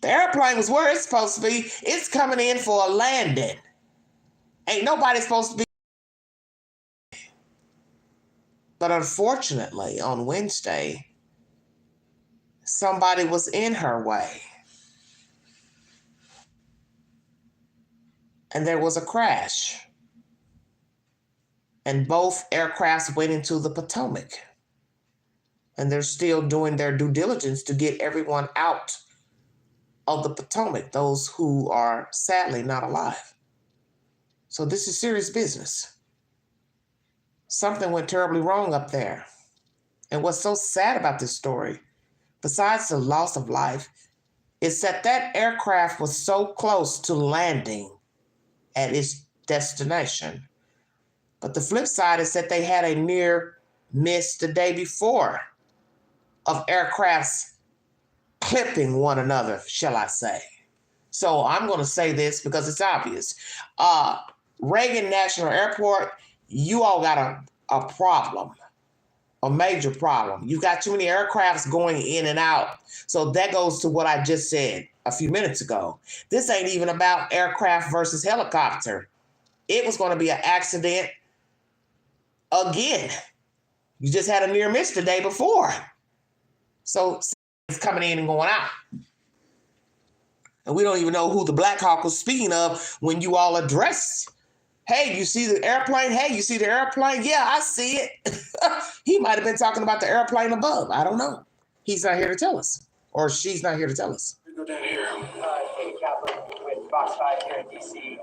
The airplane was where it's supposed to be. It's coming in for a landing. Ain't nobody supposed to be. But unfortunately, on Wednesday, somebody was in her way. And there was a crash. And both aircrafts went into the Potomac. And they're still doing their due diligence to get everyone out of the Potomac, those who are sadly not alive. So this is serious business. Something went terribly wrong up there. And what's so sad about this story, besides the loss of life, is that that aircraft was so close to landing at its destination. But the flip side is that they had a near miss the day before of aircrafts clipping one another, shall I say. So I'm going to say this because it's obvious. Reagan National Airport, you all got a problem, a major problem. You've got too many aircrafts going in and out. So that goes to what I just said a few minutes ago. This ain't even about aircraft versus helicopter. It was going to be an accident again. You just had a near miss the day before. So it's coming in and going out. And we don't even know who the BLACKHAWK was speaking of when you all address. Hey, you see the airplane? Hey, you see the airplane? Yeah, I see it. He might have been talking about the airplane above. I don't know. He's not here to tell us. Or she's not here to tell us. Go down here. David Kaplan with Fox 5 here in DC.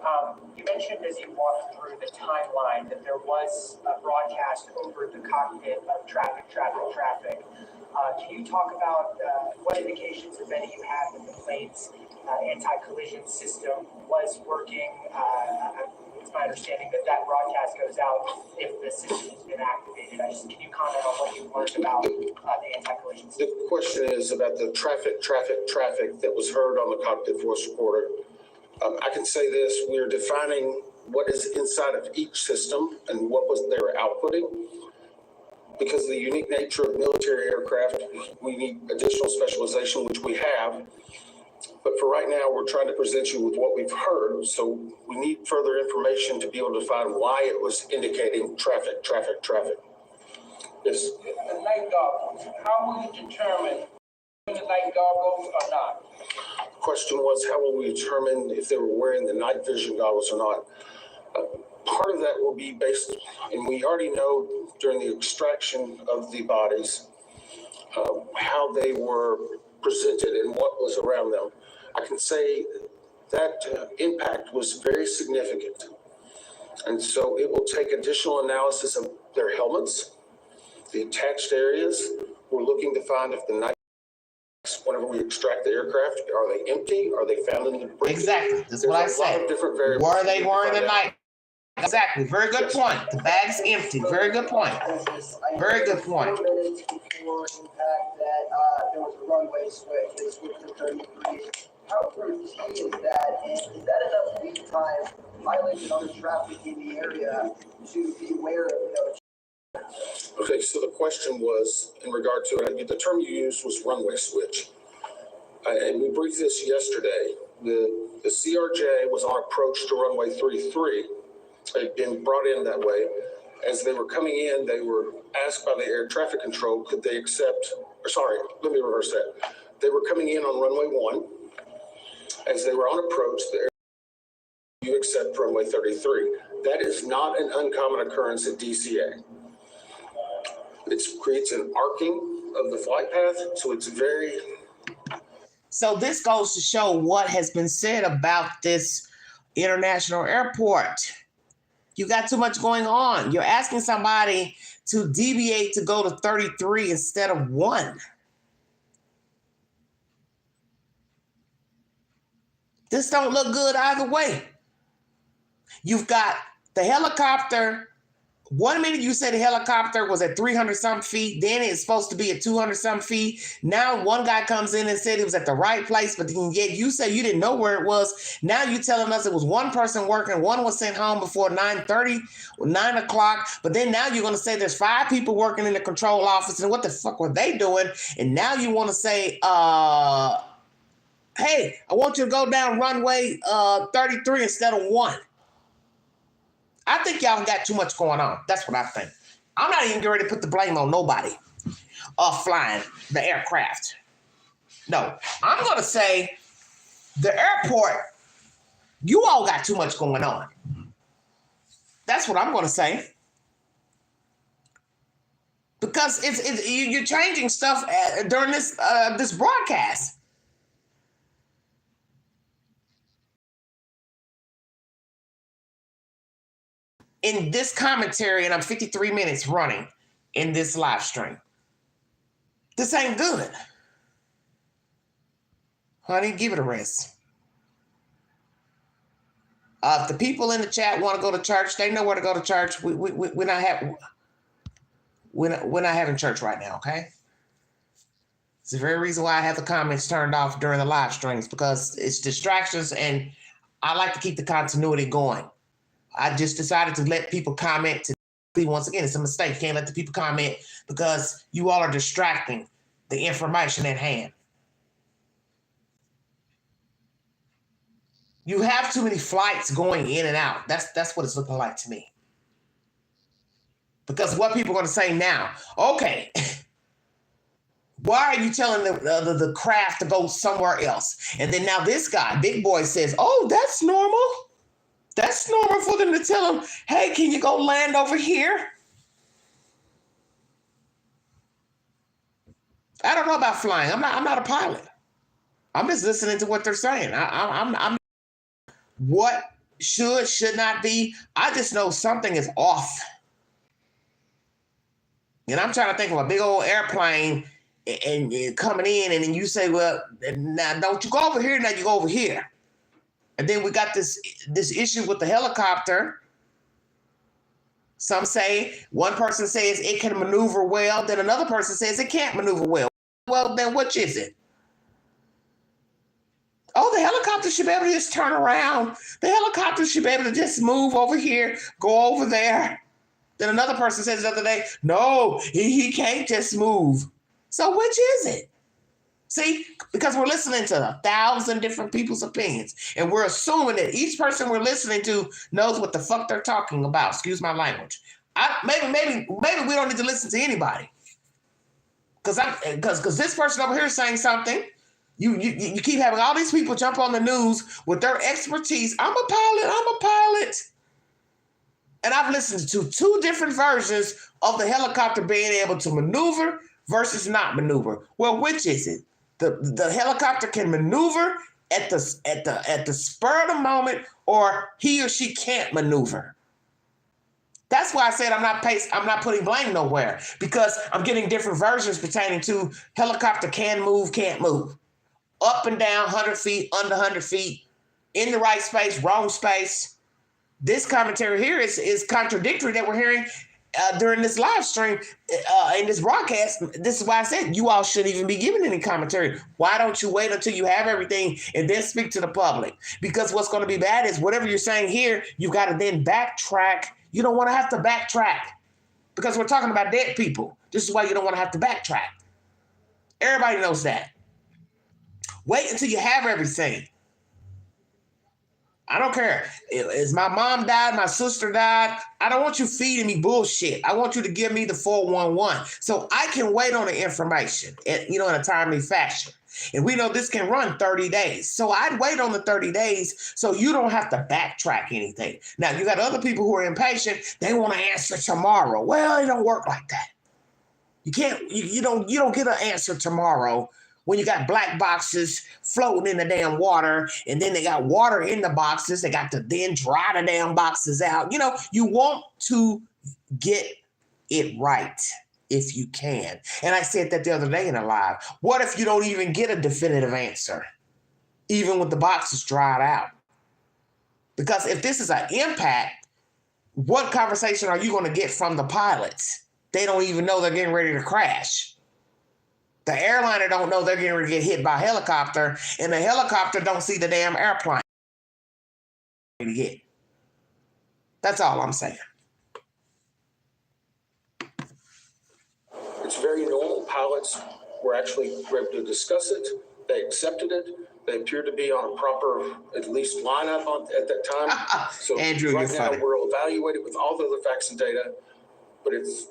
You mentioned as you walked through the timeline that there was a broadcast over the cockpit of traffic. Can you talk about what indications, if any, you had that the plane's anti-collision system was working? it's my understanding that that broadcast goes out if the system has been activated. Can you comment on what you've learned about the anti-collision system? The question is about the traffic that was heard on the cockpit voice recorder. I can say this, we're defining what is inside of each system and what was they were outputting. Because of the unique nature of military aircraft, we need additional specialization, which we have. But for right now, we're trying to present you with what we've heard. So we need further information to be able to find why it was indicating traffic. Yes. The night goggles, how will you determine the night goggles or not? The question was, how will we determine if they were wearing the night vision goggles or not? Part of that will be based, and we already know during the extraction of the bodies, how they were presented and what was around them. I can say that impact was very significant. And so it will take additional analysis of their helmets, the attached areas. We're looking to find if the night, whenever we extract the aircraft, are they empty? Are they found in the debris? Exactly. That's what I said. Were they wearing the night? Exactly. Very good point. The bag's empty. Very good point. Very good point. 4 minutes before impact that there was a runway switch. They switched to 33. How routine is that? And is that enough lead time, pilots and other traffic in the area to be aware of Okay, so the question was in regard to, the term you used was runway switch. And we briefed this yesterday. The CRJ was on approach to runway 33. They'd been brought in that way. As they were coming in, they were asked by the air traffic control, could they accept, or sorry, let me reverse that. They were coming in on runway 1. As they were on approach, you accept runway 33. That is not an uncommon occurrence at DCA. It creates an arcing of the flight path, so it's very... So this goes to show what has been said about this international airport. You got too much going on. You're asking somebody to deviate to go to 33 instead of 1. This don't look good either way. You've got the helicopter. 1 minute you said the helicopter was at 300-something feet. Then it's supposed to be at 200-something feet. Now one guy comes in and said it was at the right place, but then yet you say you didn't know where it was. Now you're telling us it was one person working. One was sent home before 9:30 or 9 o'clock. But then now you're going to say there's 5 people working in the control office. And what the fuck were they doing? And now you want to say, hey, I want you to go down runway 33 instead of 1. I think y'all got too much going on. That's what I think. I'm not even getting ready to put the blame on nobody flying the aircraft. No, I'm going to say the airport, you all got too much going on. That's what I'm going to say. Because you're changing stuff during this broadcast. In this commentary, and I'm 53 minutes running in this live stream. This ain't good. Honey, give it a rest. If the people in the chat want to go to church, they know where to go to church. We're not having church right now, okay? It's the very reason why I have the comments turned off during the live streams, because it's distractions, and I like to keep the continuity going. I just decided to let people comment. Once again, it's a mistake. You can't let the people comment because you all are distracting the information at hand. You have too many flights going in and out. That's what it's looking like to me. Because what people are going to say now, okay, why are you telling the craft to go somewhere else? And then now this guy, Big Boy, says, oh, that's normal. That's normal for them to tell them, hey, can you go land over here? I don't know about flying. I'm not a pilot. I'm just listening to what they're saying. I'm what should not be. I just know something is off. And I'm trying to think of a big old airplane and coming in, and then you say, well, now don't you go over here, now you go over here. And then we got this issue with the helicopter. Some say, one person says it can maneuver well, then another person says it can't maneuver well. Well, then which is it? Oh, the helicopter should be able to just turn around. The helicopter should be able to just move over here, go over there. Then another person says the other day, no, he can't just move. So which is it? See, because we're listening to 1,000 different people's opinions, and we're assuming that each person we're listening to knows what the fuck they're talking about. Excuse my language. Maybe we don't need to listen to anybody. Because this person over here is saying something. You keep having all these people jump on the news with their expertise. I'm a pilot. And I've listened to 2 different versions of the helicopter being able to maneuver versus not maneuver. Well, which is it? The helicopter can maneuver at the spur of the moment, or he or she can't maneuver. That's why I said I'm not putting blame nowhere, because I'm getting different versions pertaining to helicopter can move, can't move. Up and down, 100 feet, under 100 feet, in the right space, wrong space. This commentary here is contradictory that we're hearing during this live stream, in this broadcast. This is why I said you all shouldn't even be giving any commentary. Why don't you wait until you have everything and then speak to the public? Because what's going to be bad is whatever you're saying here, you got to then backtrack. You don't want to have to backtrack because we're talking about dead people. This is why you don't want to have to backtrack. Everybody knows that. Wait until you have everything. I don't care. As my mom died, my sister died, I don't want you feeding me bullshit. I want you to give me the 411 so I can wait on the information, in a timely fashion. And we know this can run 30 days. So I'd wait on the 30 days so you don't have to backtrack anything. Now, you got other people who are impatient. They want to answer tomorrow. Well, it don't work like that. You can't, you don't get an answer tomorrow when you got black boxes floating in the damn water, and then they got water in the boxes. They got to then dry the damn boxes out. You want to get it right if you can. And I said that the other day in a live. What if you don't even get a definitive answer, even with the boxes dried out? Because if this is an impact, what conversation are you going to get from the pilots? They don't even know they're getting ready to crash. The airliner don't know they're getting ready to get hit by a helicopter, and the helicopter don't see the damn airplane. That's all I'm saying. It's very normal. Pilots were actually able to discuss it. They accepted it. They appeared to be on a proper, at least, lineup at that time. So Andrew, right you're now funny. we'll evaluate it with all the other facts and data, but it is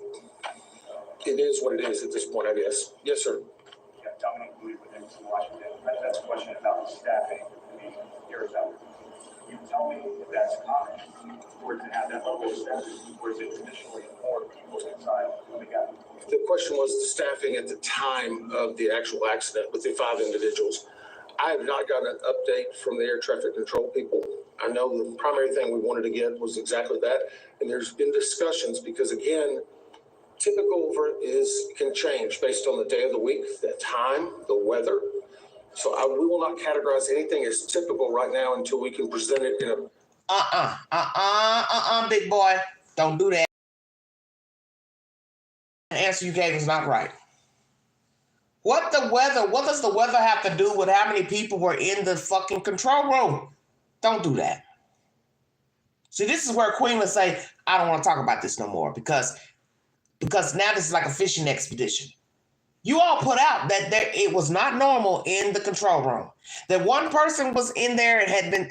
what it is at this point, I guess. Yes, sir. Yeah, Dominic Louis with NTSB Washington. That's a question about staffing. Arizona. Can you tell me if that's common for it to have that level of staffing, or is it traditionally more people inside coming out? The question was the staffing at the time of the actual accident with the 5 individuals. I have not gotten an update from the air traffic control people. I know the primary thing we wanted to get was exactly that. And there's been discussions because, again, typical can change based on the day of the week, the time, the weather. So we will not categorize anything as typical right now until we can present it in a... Big boy. Don't do that. The answer you gave is not right. What does the weather have to do with how many people were in the fucking control room? Don't do that. See, this is where Queen would say, I don't want to talk about this no more because now this is like a fishing expedition. You all put out that it was not normal in the control room. That one person was in there and had been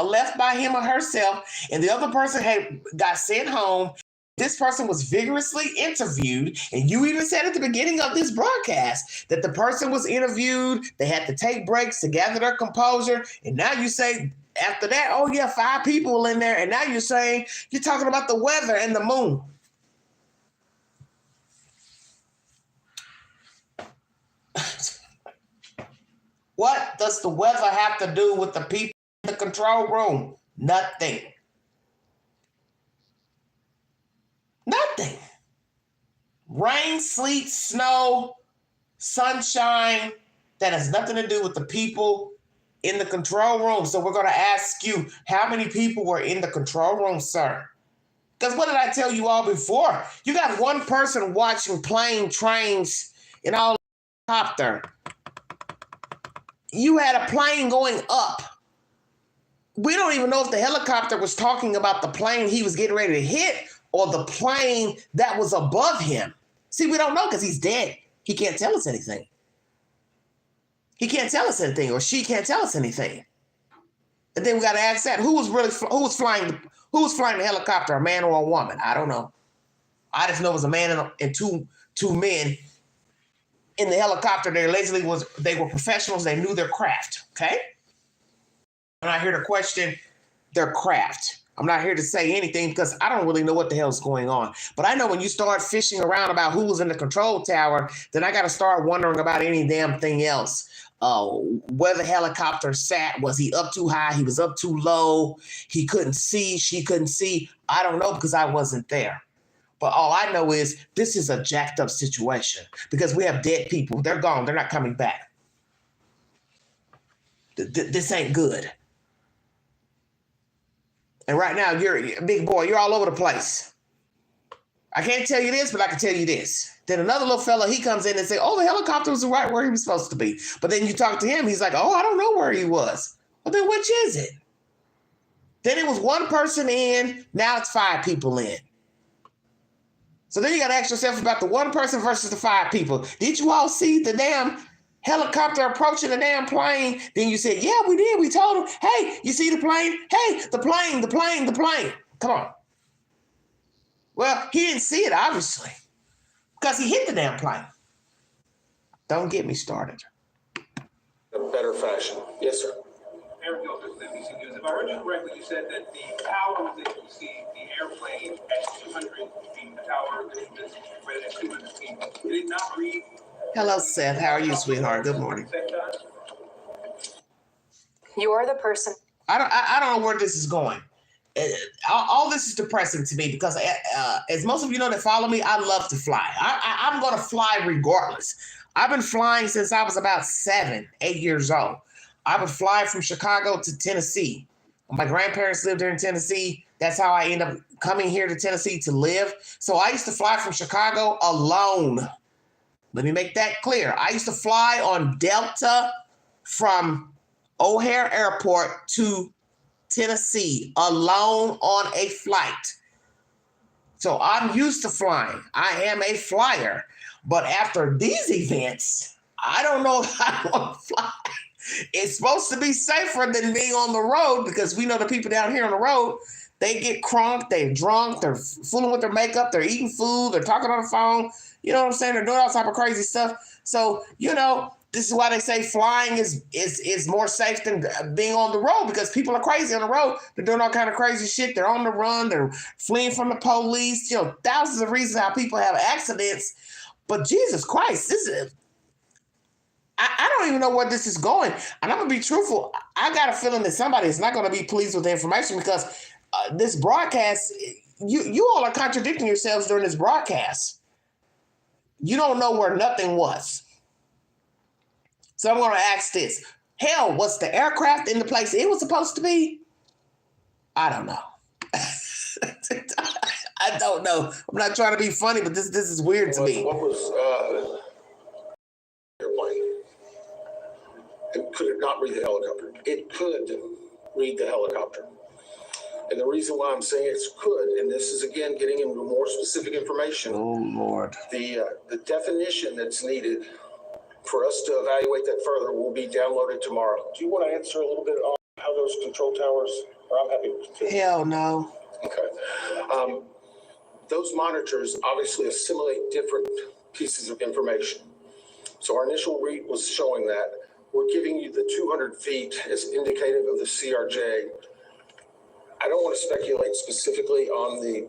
left by him or herself, and the other person got sent home. This person was vigorously interviewed, and you even said at the beginning of this broadcast that the person was interviewed, they had to take breaks to gather their composure, and now you say after that, oh yeah, 5 people were in there, and now you're saying you're talking about the weather and the moon. What does the weather have to do with the people in the control room? Nothing. Nothing. Rain, sleet, snow, sunshine, that has nothing to do with the people in the control room. So we're going to ask you, how many people were in the control room, sir? Because what did I tell you all before? You got one person watching plane, trains, and all helicopter. You had a plane going up. We don't even know if the helicopter was talking about the plane he was getting ready to hit or the plane that was above him. See, we don't know because he's dead. He can't tell us anything. He can't tell us anything, or she can't tell us anything. And then we got to ask that: who was flying the helicopter, a man or a woman? I don't know. I just know it was a man and two men in the helicopter. They allegedly they were professionals. They knew their craft. Okay. I'm not here to question their craft. I'm not here to say anything because I don't really know what the hell's going on. But I know when you start fishing around about who was in the control tower, then I got to start wondering about any damn thing else. Where the helicopter sat, was he up too high? He was up too low. He couldn't see. She couldn't see. I don't know because I wasn't there. But all I know is this is a jacked up situation because we have dead people. They're gone. They're not coming back. This ain't good. And right now, you're a big boy. You're all over the place. I can't tell you this, but I can tell you this. Then another little fella, he comes in and say, oh, the helicopter was right where he was supposed to be. But then you talk to him, he's like, oh, I don't know where he was. Well, then which is it? Then it was one person in, now it's 5 people in. So then you got to ask yourself about the one person versus the 5 people. Did you all see the damn helicopter approaching the damn plane? Then you said, yeah, we did. We told him, hey, you see the plane? Hey, the plane. Come on. Well, he didn't see it, obviously, because he hit the damn plane. Don't get me started. In a better fashion. Yes, sir. Eric Gilbert, NBC News. If I heard you correctly, you said that the tower was able to see the airplane at 200 feet. The tower that was rated at 200 feet. Did it not read? Hello, Seth. How are you, sweetheart? Good morning. You are the person. I don't know where this is going. All this is depressing to me because as most of you know that follow me, I love to fly. I'm going to fly regardless. I've been flying since I was about 7, 8 years old. I would fly from Chicago to Tennessee. My grandparents lived here in Tennessee. That's how I ended up coming here to Tennessee to live. So I used to fly from Chicago alone. Let me make that clear. I used to fly on Delta from O'Hare Airport to Tennessee alone on a flight. So I'm used to flying. I am a flyer. But after these events, I don't know if I want to fly. It's supposed to be safer than being on the road because we know the people down here on the road, they get crunk, they're drunk, they're fooling with their makeup, they're eating food, they're talking on the phone. You know what I'm saying? They're doing all type of crazy stuff. So, you know, this is why they say flying is more safe than being on the road because people are crazy on the road. They're doing all kind of crazy shit. They're on the run. They're fleeing from the police. You know, thousands of reasons how people have accidents. But Jesus Christ, this is... I don't even know where this is going. And I'm going to be truthful. I got a feeling that somebody is not going to be pleased with the information because this broadcast, you all are contradicting yourselves during this broadcast. You don't know where nothing was. So I'm going to ask this. Hell, was the aircraft in the place it was supposed to be? I don't know. I don't know. I'm not trying to be funny, but this is weird to me. What was airplane? And could it not read the helicopter? It could read the helicopter. And the reason why I'm saying it could, and this is again getting into more specific information. Oh Lord. The definition that's needed for us to evaluate that further will be downloaded tomorrow. Do you want to answer a little bit on how those control towers, or I'm happy to continue. Hell no. Okay. Those monitors obviously assimilate different pieces of information. So our initial read was showing that. We're giving you the 200 feet as indicative of the CRJ. I don't want to speculate specifically on the...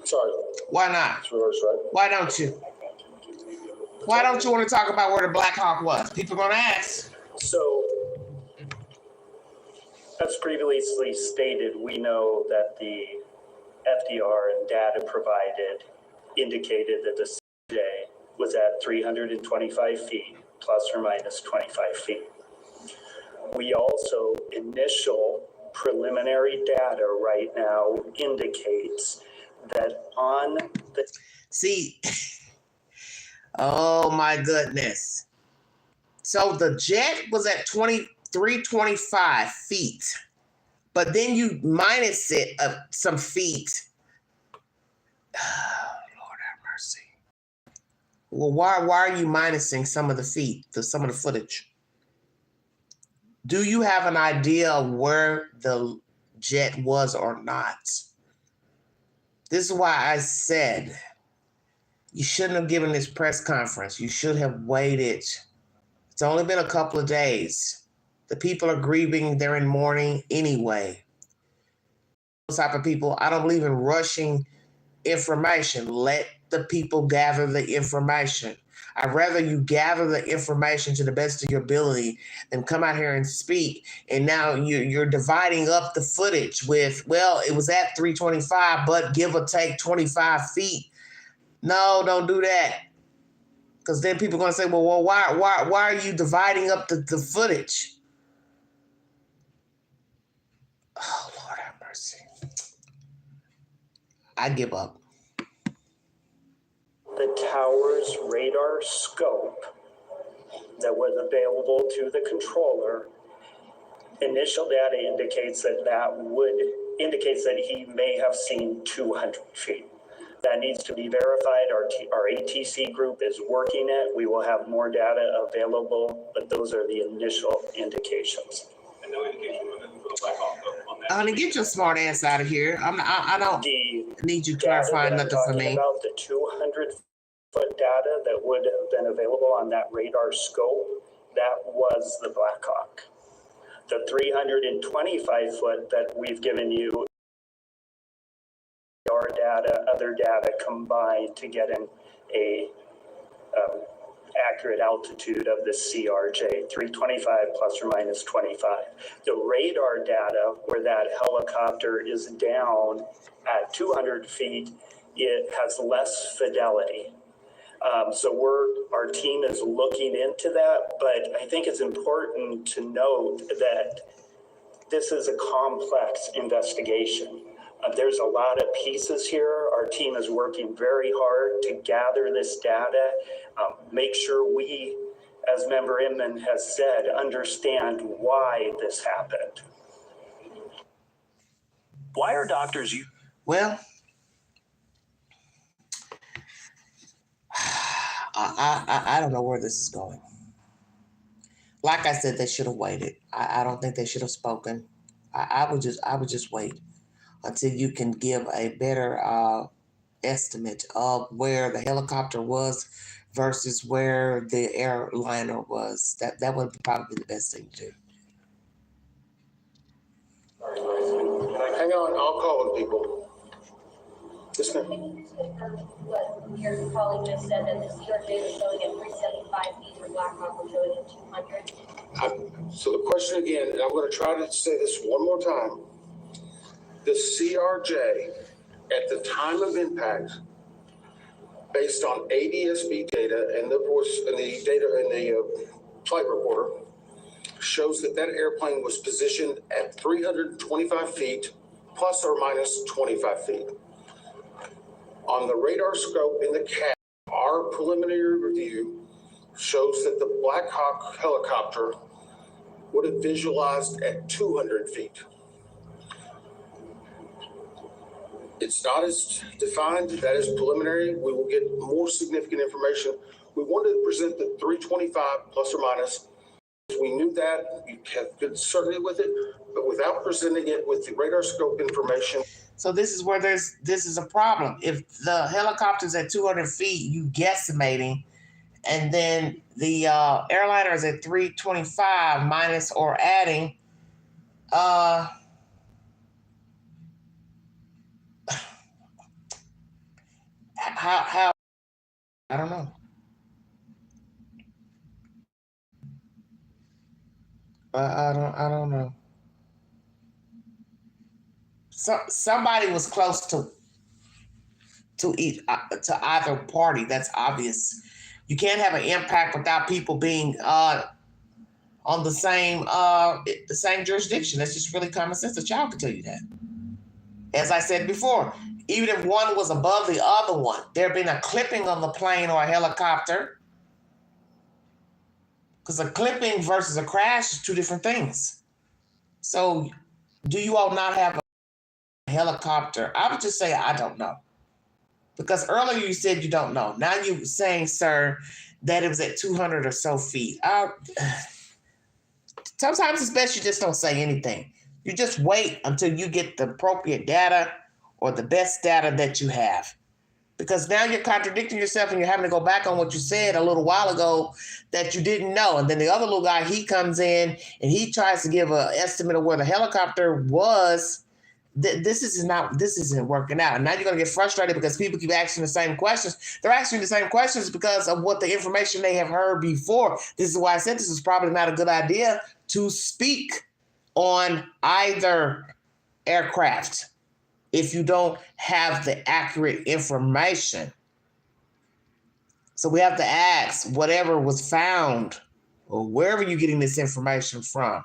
Sorry. Why not? It's reverse, right? Why don't you? Why don't you want to talk about where the BLACKHAWK was? People are going to ask. So, as previously stated, we know that the FDR and data provided indicated that the CJ was at 325 feet plus or minus 25 feet. We also, initial preliminary data right now indicates that on the... See, oh my goodness. So the jet was at 325 feet, but then you minus it some feet. Lord have mercy. Well, why are you minusing some of the feet, some of the footage? Do you have an idea of where the jet was or not? This is why I said you shouldn't have given this press conference. You should have waited. It's only been a couple of days. The people are grieving. They're in mourning anyway. Those type of people, I don't believe in rushing information. Let the people gather the information. I'd rather you gather the information to the best of your ability than come out here and speak. And now you're dividing up the footage with, well, it was at 325, but give or take 25 feet. No, don't do that. Because then people are going to say, well, why are you dividing up the footage? Oh, Lord have mercy. I give up. The tower's radar scope that was available to the controller, initial data indicates that he may have seen 200 feet. That needs to be verified. Our ATC group is working it. We will have more data available, but those are the initial indications. And no indication for the BLACKHAWK on that. Honey, get your smart ass out of here. I don't need you clarifying nothing for me. About the 200-foot data that would have been available on that radar scope, that was the BLACKHAWK. The 325-foot that we've given you, our data, other data combined to get a accurate altitude of the CRJ, 325 plus or minus 25. The radar data where that helicopter is down at 200 feet, it has less fidelity. So our team is looking into that, but I think it's important to note that this is a complex investigation. There's a lot of pieces here. Our team is working very hard to gather this data, make sure we, as Member Inman has said, understand why this happened. Why are doctors... Well, I don't know where this is going. Like I said, they should have waited. I don't think they should have spoken. I would just wait until you can give a better estimate of where the helicopter was versus where the airliner was. That would probably be the best thing to do. Hang on, I'll call on people. Yes, ma'am. Can you just confirm what your colleague just said, that the CRJ was showing at 375 feet, where BLACKHAWK was showing at 200? So the question again, and I'm going to try to say this one more time. The CRJ, at the time of impact, based on ADSB data and the data in the flight recorder, shows that airplane was positioned at 325 feet plus or minus 25 feet. On the radar scope in the cab, our preliminary review shows that the BLACKHAWK helicopter would have visualized at 200 feet. It's not as defined. That is preliminary. We will get more significant information. We wanted to present the 325 plus or minus. We knew that. You have good certainty with it, but without presenting it with the radar scope information. So this is where this is a problem. If the helicopter's at 200 feet, you guesstimating, and then the airliner is at 325 minus or adding, how I don't know. I don't know. So somebody was close to either party. That's obvious. You can't have an impact without people being on the same jurisdiction. That's just really common sense. A child can tell you that. As I said before, even if one was above the other one, there being a clipping on the plane or a helicopter, because a clipping versus a crash is two different things. So do you all not have a helicopter? I would just say I don't know. Because earlier you said you don't know. Now you're saying, sir, that it was at 200 or so feet. Sometimes it's best you just don't say anything. You just wait until you get the appropriate data or the best data that you have. Because now you're contradicting yourself and you're having to go back on what you said a little while ago that you didn't know. And then the other little guy, he comes in and he tries to give an estimate of where the helicopter was. This isn't working out. And now you're going to get frustrated because people keep asking the same questions. They're asking the same questions because of what the information they have heard before. This is why I said this is probably not a good idea to speak on either aircraft if you don't have the accurate information. So we have to ask whatever was found or wherever you're getting this information from,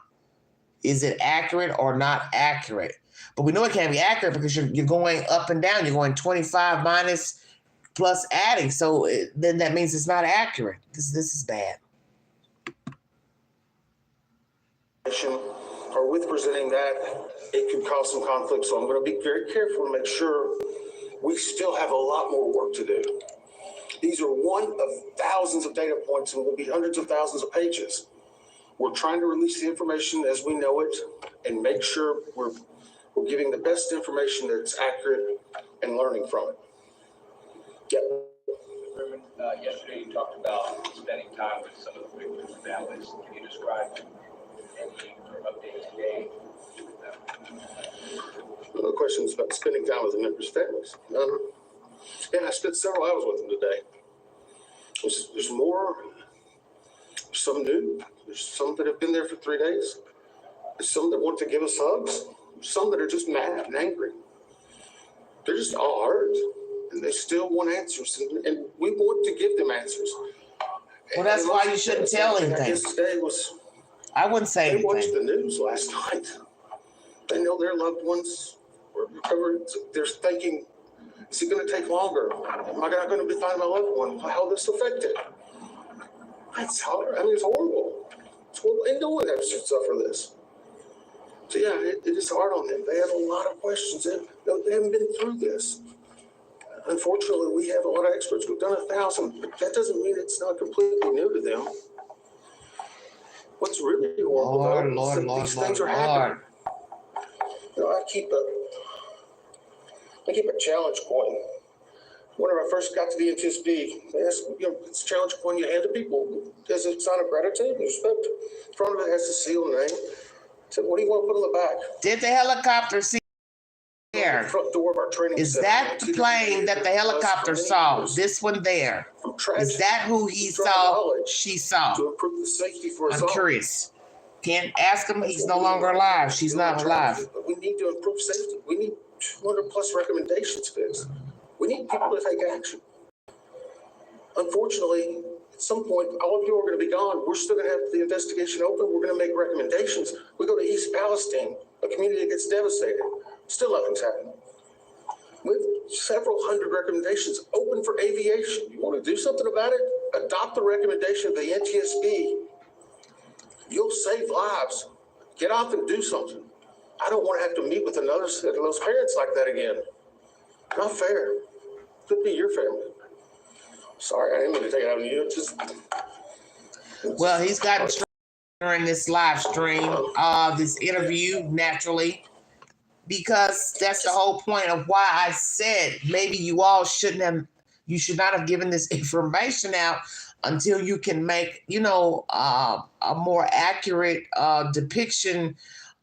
is it accurate or not accurate? But we know it can't be accurate because you're going up and down. You're going 25 minus plus adding. So then that means it's not accurate. This is bad. Or with presenting that, it could cause some conflict. So I'm going to be very careful to make sure we still have a lot more work to do. These are one of thousands of data points and will be hundreds of thousands of pages. We're trying to release the information as we know it and make sure we're giving the best information that's accurate and learning from it. Yep. Yesterday you talked about spending time with some of the victims and families. Can you describe any updates today? No questions about spending time with the members' families. Yeah, I spent several hours with them today. There's more, some new. There's some that have been there for 3 days. There's some that want to give us hugs. Some that are just mad and angry. They're just all hurt, and they still want answers, and we want to give them answers. Well, that's why you shouldn't tell anything. I guess today was. I wouldn't say anything. They watched the news last night. They know their loved ones were recovered. They're thinking, is it going to take longer? Am I not going to find my loved one? How will this affect it? It's hard. I mean, it's horrible. It's horrible, and no one has to suffer this. So yeah, it is hard on them. They have a lot of questions. They haven't been through this. Unfortunately, we have a lot of experts who've done 1,000, but that doesn't mean it's not completely new to them. What's really horrible is that these things are happening. You know, I keep a challenge coin. Whenever I first got to the NTSB, they asked, it's a challenge coin you hand to people as a sign of gratitude and respect. In front of it has the seal and name. I said, what do you want to put on the back? Did the helicopter see there? Front door of our training Is center. that the plane that the helicopter saw? This one there. Is that who he saw? She saw. To improve the safety for us all. I'm curious. Can't ask him. He's no longer alive. She's not alive. But we need to improve safety. We need 200 plus recommendations fixed. We need people to take action. Unfortunately, at some point, all of you are going to be gone. We're still going to have the investigation open. We're going to make recommendations. We go to East Palestine, a community that gets devastated. Still nothing's happening. We have several hundred recommendations open for aviation. You want to do something about it? Adopt the recommendation of the NTSB. You'll save lives. Get off and do something. I don't want to have to meet with another set of those parents like that again. Not fair. Could be your family. Sorry, I didn't mean to take it out on you. Well, he's gotten during this live stream, this interview, naturally, because that's the whole point of why I said maybe you should not have given this information out until you can make, a more accurate depiction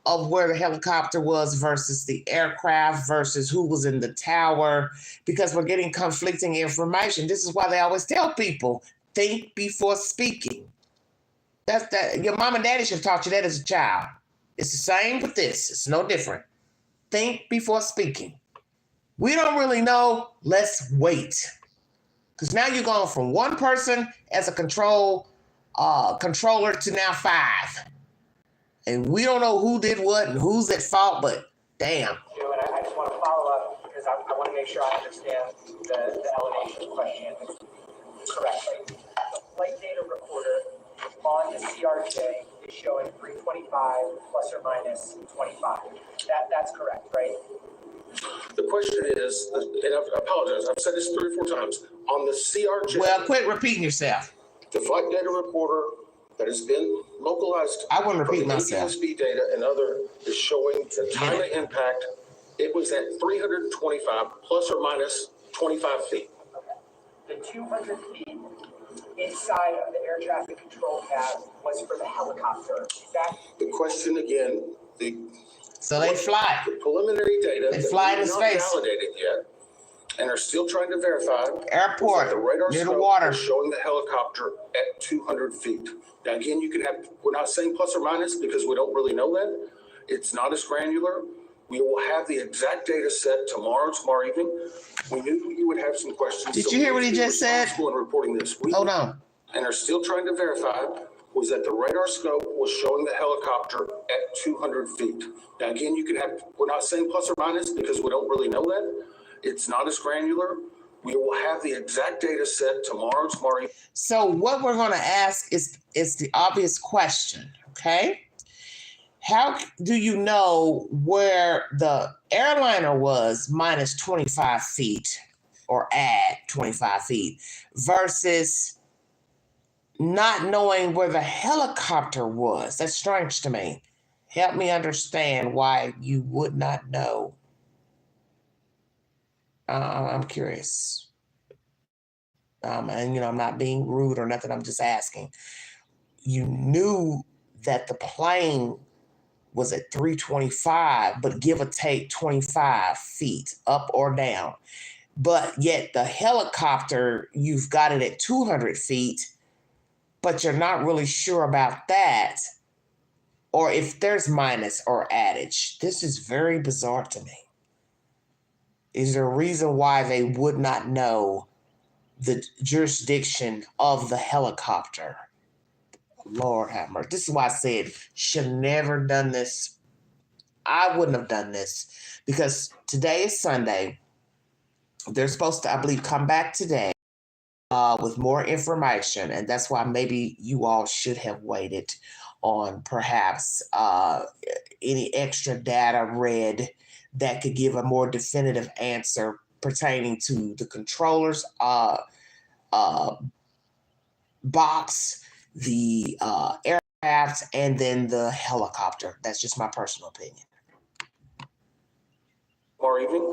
of where the helicopter was versus the aircraft versus who was in the tower, because we're getting conflicting information. This is why they always tell people, think before speaking. Your mom and daddy should have taught you that as a child. It's the same with this. It's no different. Think before speaking. We don't really know. Let's wait. Because now you're going from one person as a controller to now 5. And we don't know who did what and who's at fault, but damn. You know, and I just want to follow up because I want to make sure I understand the elevation question correctly. The flight data recorder on the CRJ is showing 325 plus or minus 25. That's correct, right? The question is, and I apologize, I've said this 3 or 4 times, on the CRJ. Well, quit repeating yourself. The flight data reporter that has been localized. I wouldn't repeat myself. NTSB data and other is showing the time of impact. It was at 325 plus or minus 25 feet. The 200 feet inside of the air traffic control pad was for the helicopter. Is that the question again? So they fly. The preliminary data They fly into space. Not validated yet, and are still trying to verify. Airport the radar near the scope water is showing the helicopter at 200 feet. Now again, you can have. We're not saying plus or minus because we don't really know that. It's not as granular. We will have the exact data set tomorrow evening. We knew you would have some questions. Did you hear what he just said? In reporting this, hold on. And are still trying to verify was that the radar scope was showing the helicopter at 200 feet. Now again, you can have. We're not saying plus or minus because we don't really know that. It's not as granular. We will have the exact data set tomorrow evening. So what we're going to ask is the obvious question, okay? How do you know where the airliner was minus 25 feet or add 25 feet versus not knowing where the helicopter was? That's strange to me. Help me understand why you would not know. I'm curious. And, I'm not being rude or nothing. I'm just asking. You knew that the plane was at 325, but give or take 25 feet up or down. But yet the helicopter, you've got it at 200 feet, but you're not really sure about that. Or if there's minus or addage. This is very bizarre to me. Is there a reason why they would not know the jurisdiction of the helicopter? Lord have mercy. This is why I said should have never done this. I wouldn't have done this because today is Sunday. They're supposed to, I believe, come back today with more information. And that's why maybe you all should have waited on perhaps any extra data read that could give a more definitive answer pertaining to the controller's box, the aircraft, and then the helicopter. That's just my personal opinion. Tomorrow evening,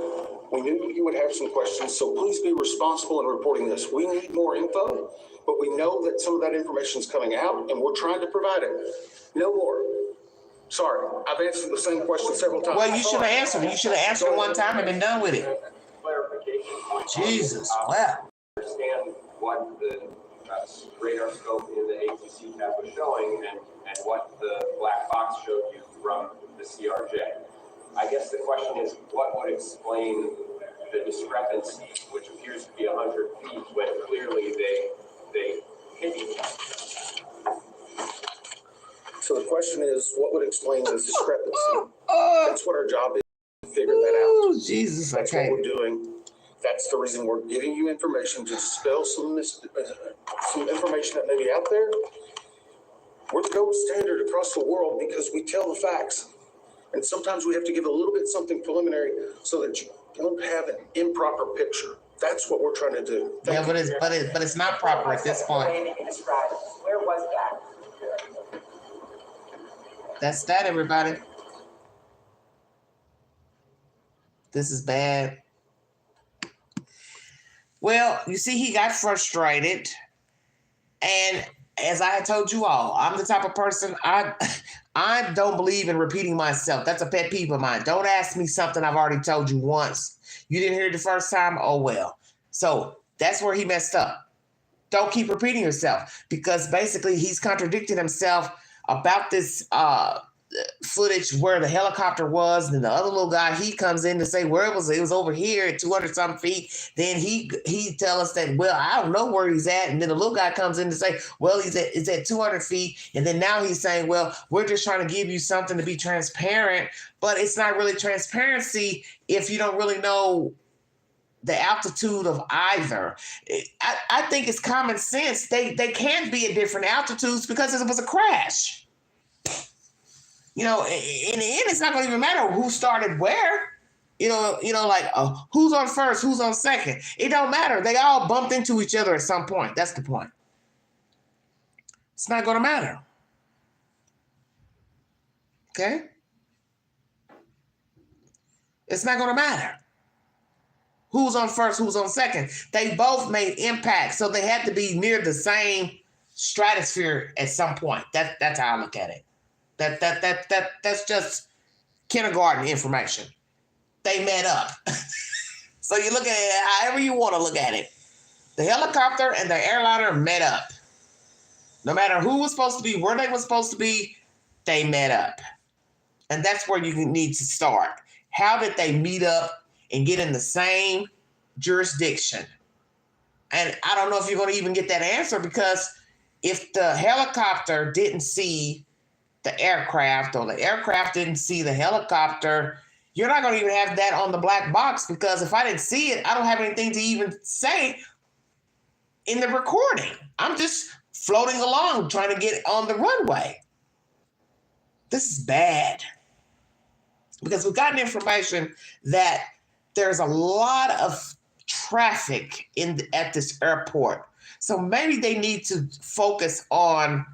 we knew you would have some questions, so please be responsible in reporting this. We need more info, but we know that some of that information is coming out, and we're trying to provide it. No more. Sorry, I've answered the same question several times. Well, you should have answered it. You should have answered it one time and been done with it. Clarification point. Jesus, wow. Understand what the radar scope in the ATC cap was showing and what the black box showed you from the CRJ. I guess the question is, what would explain the discrepancy, which appears to be 100 feet, when clearly they hit each other? So the question is, what would explain the discrepancy? That's what our job is, to figure that out. Oh, Jesus, That's okay. what we're doing. That's the reason we're giving you information to dispel some information that may be out there. We're the gold standard across the world because we tell the facts. And sometimes we have to give a little bit something preliminary so that you don't have an improper picture. That's what we're trying to do. Yeah, but it's not proper at this point. Where was that? That's that, everybody. This is bad. Well, you see, he got frustrated. And as I had told you all, I'm the type of person, I don't believe in repeating myself. That's a pet peeve of mine. Don't ask me something I've already told you once. You didn't hear it the first time? Oh, well. So that's where he messed up. Don't keep repeating yourself because basically he's contradicting himself about this footage where the helicopter was, and the other little guy, he comes in to say where it was over here at 200 something feet. Then he tell us that, well, I don't know where he's at. And then the little guy comes in to say, well, it's at 200 feet. And then now he's saying, well, we're just trying to give you something to be transparent, but it's not really transparency if you don't really know the altitude of either. I think it's common sense. They can't be at different altitudes because it was a crash. You know, in the end, it's not going to even matter who started where. You know, like who's on first, who's on second. It don't matter. They all bumped into each other at some point. That's the point. It's not going to matter. Okay? It's not going to matter. Who's on first, who's on second. They both made impact, so they had to be near the same stratosphere at some point. That's how I look at it. That's just kindergarten information. They met up. So you look at it however you want to look at it. The helicopter and the airliner met up. No matter who was supposed to be, where they were supposed to be, they met up. And that's where you need to start. How did they meet up and get in the same jurisdiction? And I don't know if you're going to even get that answer, because if the helicopter didn't see the aircraft, or the aircraft didn't see the helicopter, you're not going to even have that on the black box, because if I didn't see it, I don't have anything to even say in the recording. I'm just floating along trying to get on the runway. This is bad, because we've gotten information that there's a lot of traffic at this airport. So maybe they need to focus on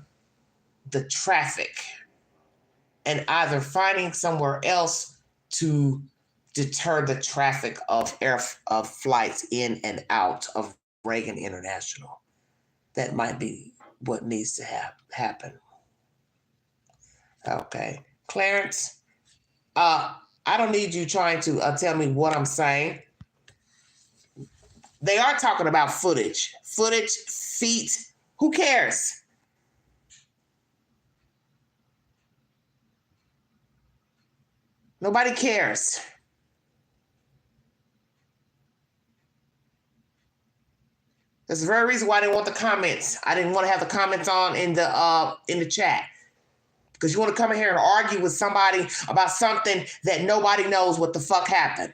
the traffic and either finding somewhere else to deter the traffic of flights in and out of Reagan International. That might be what needs to happen. Okay. Clarence, I don't need you trying to tell me what I'm saying. They are talking about footage, feet. Who cares? Nobody cares. That's the very reason why I didn't want the comments. I didn't want to have the comments on in the chat. Because you want to come in here and argue with somebody about something that nobody knows what the fuck happened.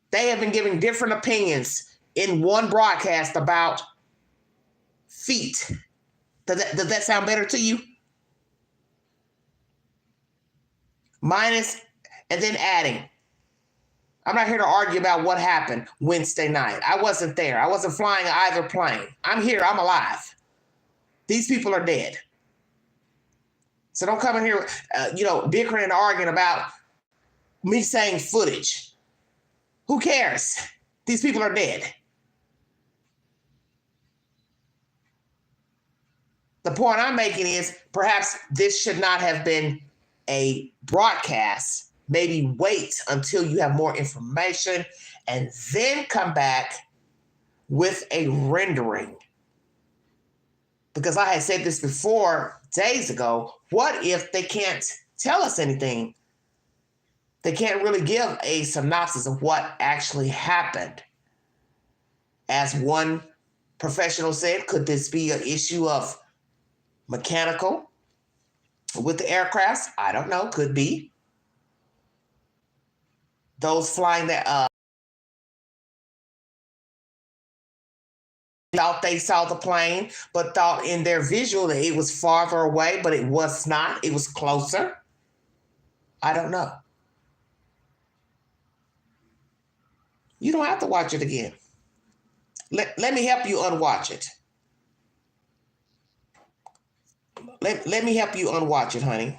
They have been giving different opinions in one broadcast about feet. Does that sound better to you? Minus and then adding. I'm not here to argue about what happened Wednesday night. I wasn't there. I wasn't flying either plane. I'm here. I'm alive. These people are dead. So don't come in here, bickering and arguing about me saying footage. Who cares? These people are dead. The point I'm making is perhaps this should not have been a broadcast. Maybe wait until you have more information and then come back with a rendering. Because I had said this before days ago, what if they can't tell us anything? They can't really give a synopsis of what actually happened. As one professional said, could this be an issue of mechanical with the aircrafts? I don't know, could be. Those flying that thought they saw the plane, but thought in their visual that it was farther away, but it was not. It was closer. I don't know. You don't have to watch it again. Let me help you unwatch it. Let me help you unwatch it, honey.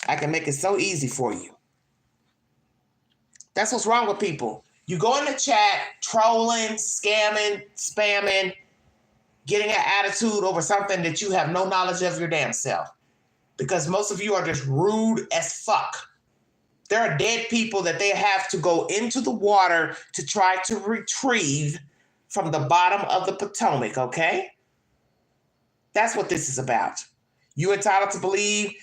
I can make it so easy for you. That's what's wrong with people. You go in the chat, trolling, scamming, spamming, getting an attitude over something that you have no knowledge of your damn self. Because most of you are just rude as fuck. There are dead people that they have to go into the water to try to retrieve from the bottom of the Potomac, okay? That's what this is about. You entitled to believe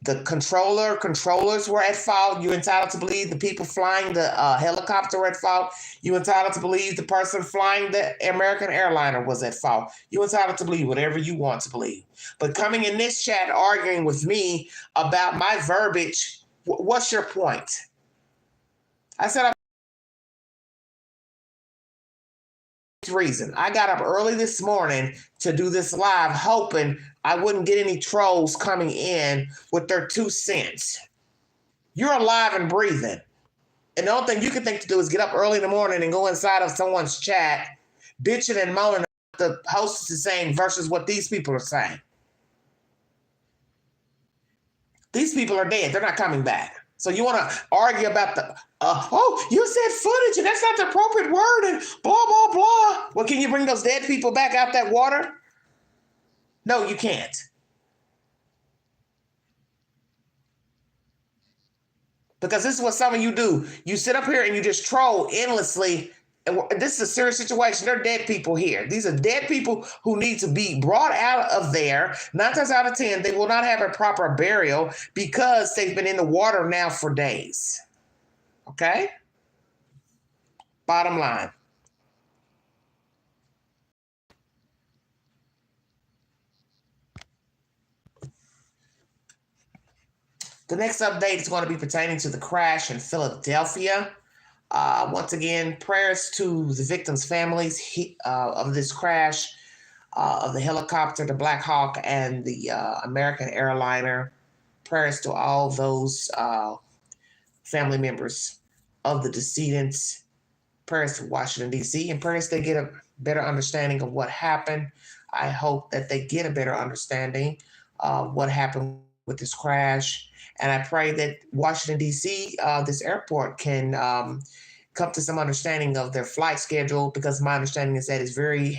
the controllers were at fault. You entitled to believe the people flying the helicopter were at fault. You entitled to believe the person flying the American airliner was at fault. You entitled to believe whatever you want to believe. But coming in this chat arguing with me about my verbiage, what's your point? I said reason. I got up early this morning to do this live, hoping I wouldn't get any trolls coming in with their 2 cents. You're alive and breathing. And the only thing you can think to do is get up early in the morning and go inside of someone's chat, bitching and moaning the host is saying versus what these people are saying. These people are dead. They're not coming back. So you want to argue about the, you said footage and that's not the appropriate word and blah, blah, blah. Well, can you bring those dead people back out that water? No, you can't. Because this is what some of you do. You sit up here and you just troll endlessly. And this is a serious situation. There are dead people here. These are dead people who need to be brought out of there. 9 times out of 10, they will not have a proper burial because they've been in the water now for days. Okay? Bottom line. The next update is going to be pertaining to the crash in Philadelphia. Once again, prayers to the victims' families of this crash of the helicopter, the BLACKHAWK, and the American airliner. Prayers to all those family members of the decedents. Prayers to Washington, D.C., and prayers they get a better understanding of what happened. I hope that they get a better understanding of what happened with this crash. And I pray that Washington, D.C., this airport can come to some understanding of their flight schedule, because my understanding is that it's very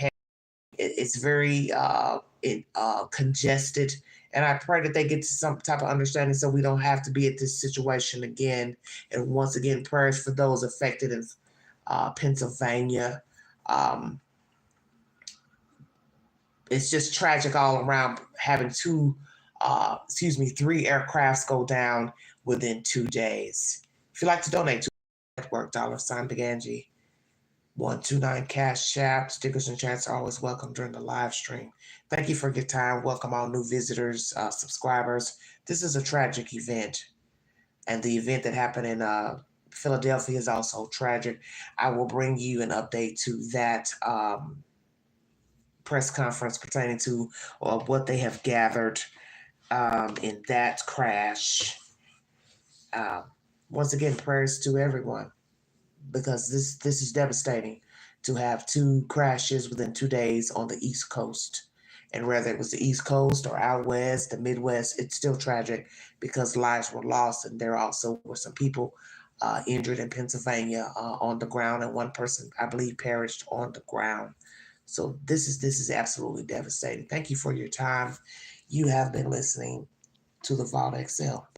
congested. And I pray that they get to some type of understanding so we don't have to be at this situation again. And once again, prayers for those affected in Pennsylvania. It's just tragic all around having 3 aircrafts go down within 2 days. If you'd like to donate to the network, $Beganji 129 Cash App. Stickers and chats are always welcome during the live stream. Thank you for your time. Welcome all new visitors, subscribers. This is a tragic event, and the event that happened in Philadelphia is also tragic. I will bring you an update to that press conference pertaining to what they have gathered in that crash. Once again, prayers to everyone, because this is devastating to have 2 crashes within 2 days on the East Coast. And whether it was the East Coast or out west, the Midwest, it's still tragic because lives were lost, and there also were some people injured in Pennsylvania on the ground, and one person, I believe, perished on the ground. So this is absolutely devastating. Thank you for your time. You have been listening to the Vault XL.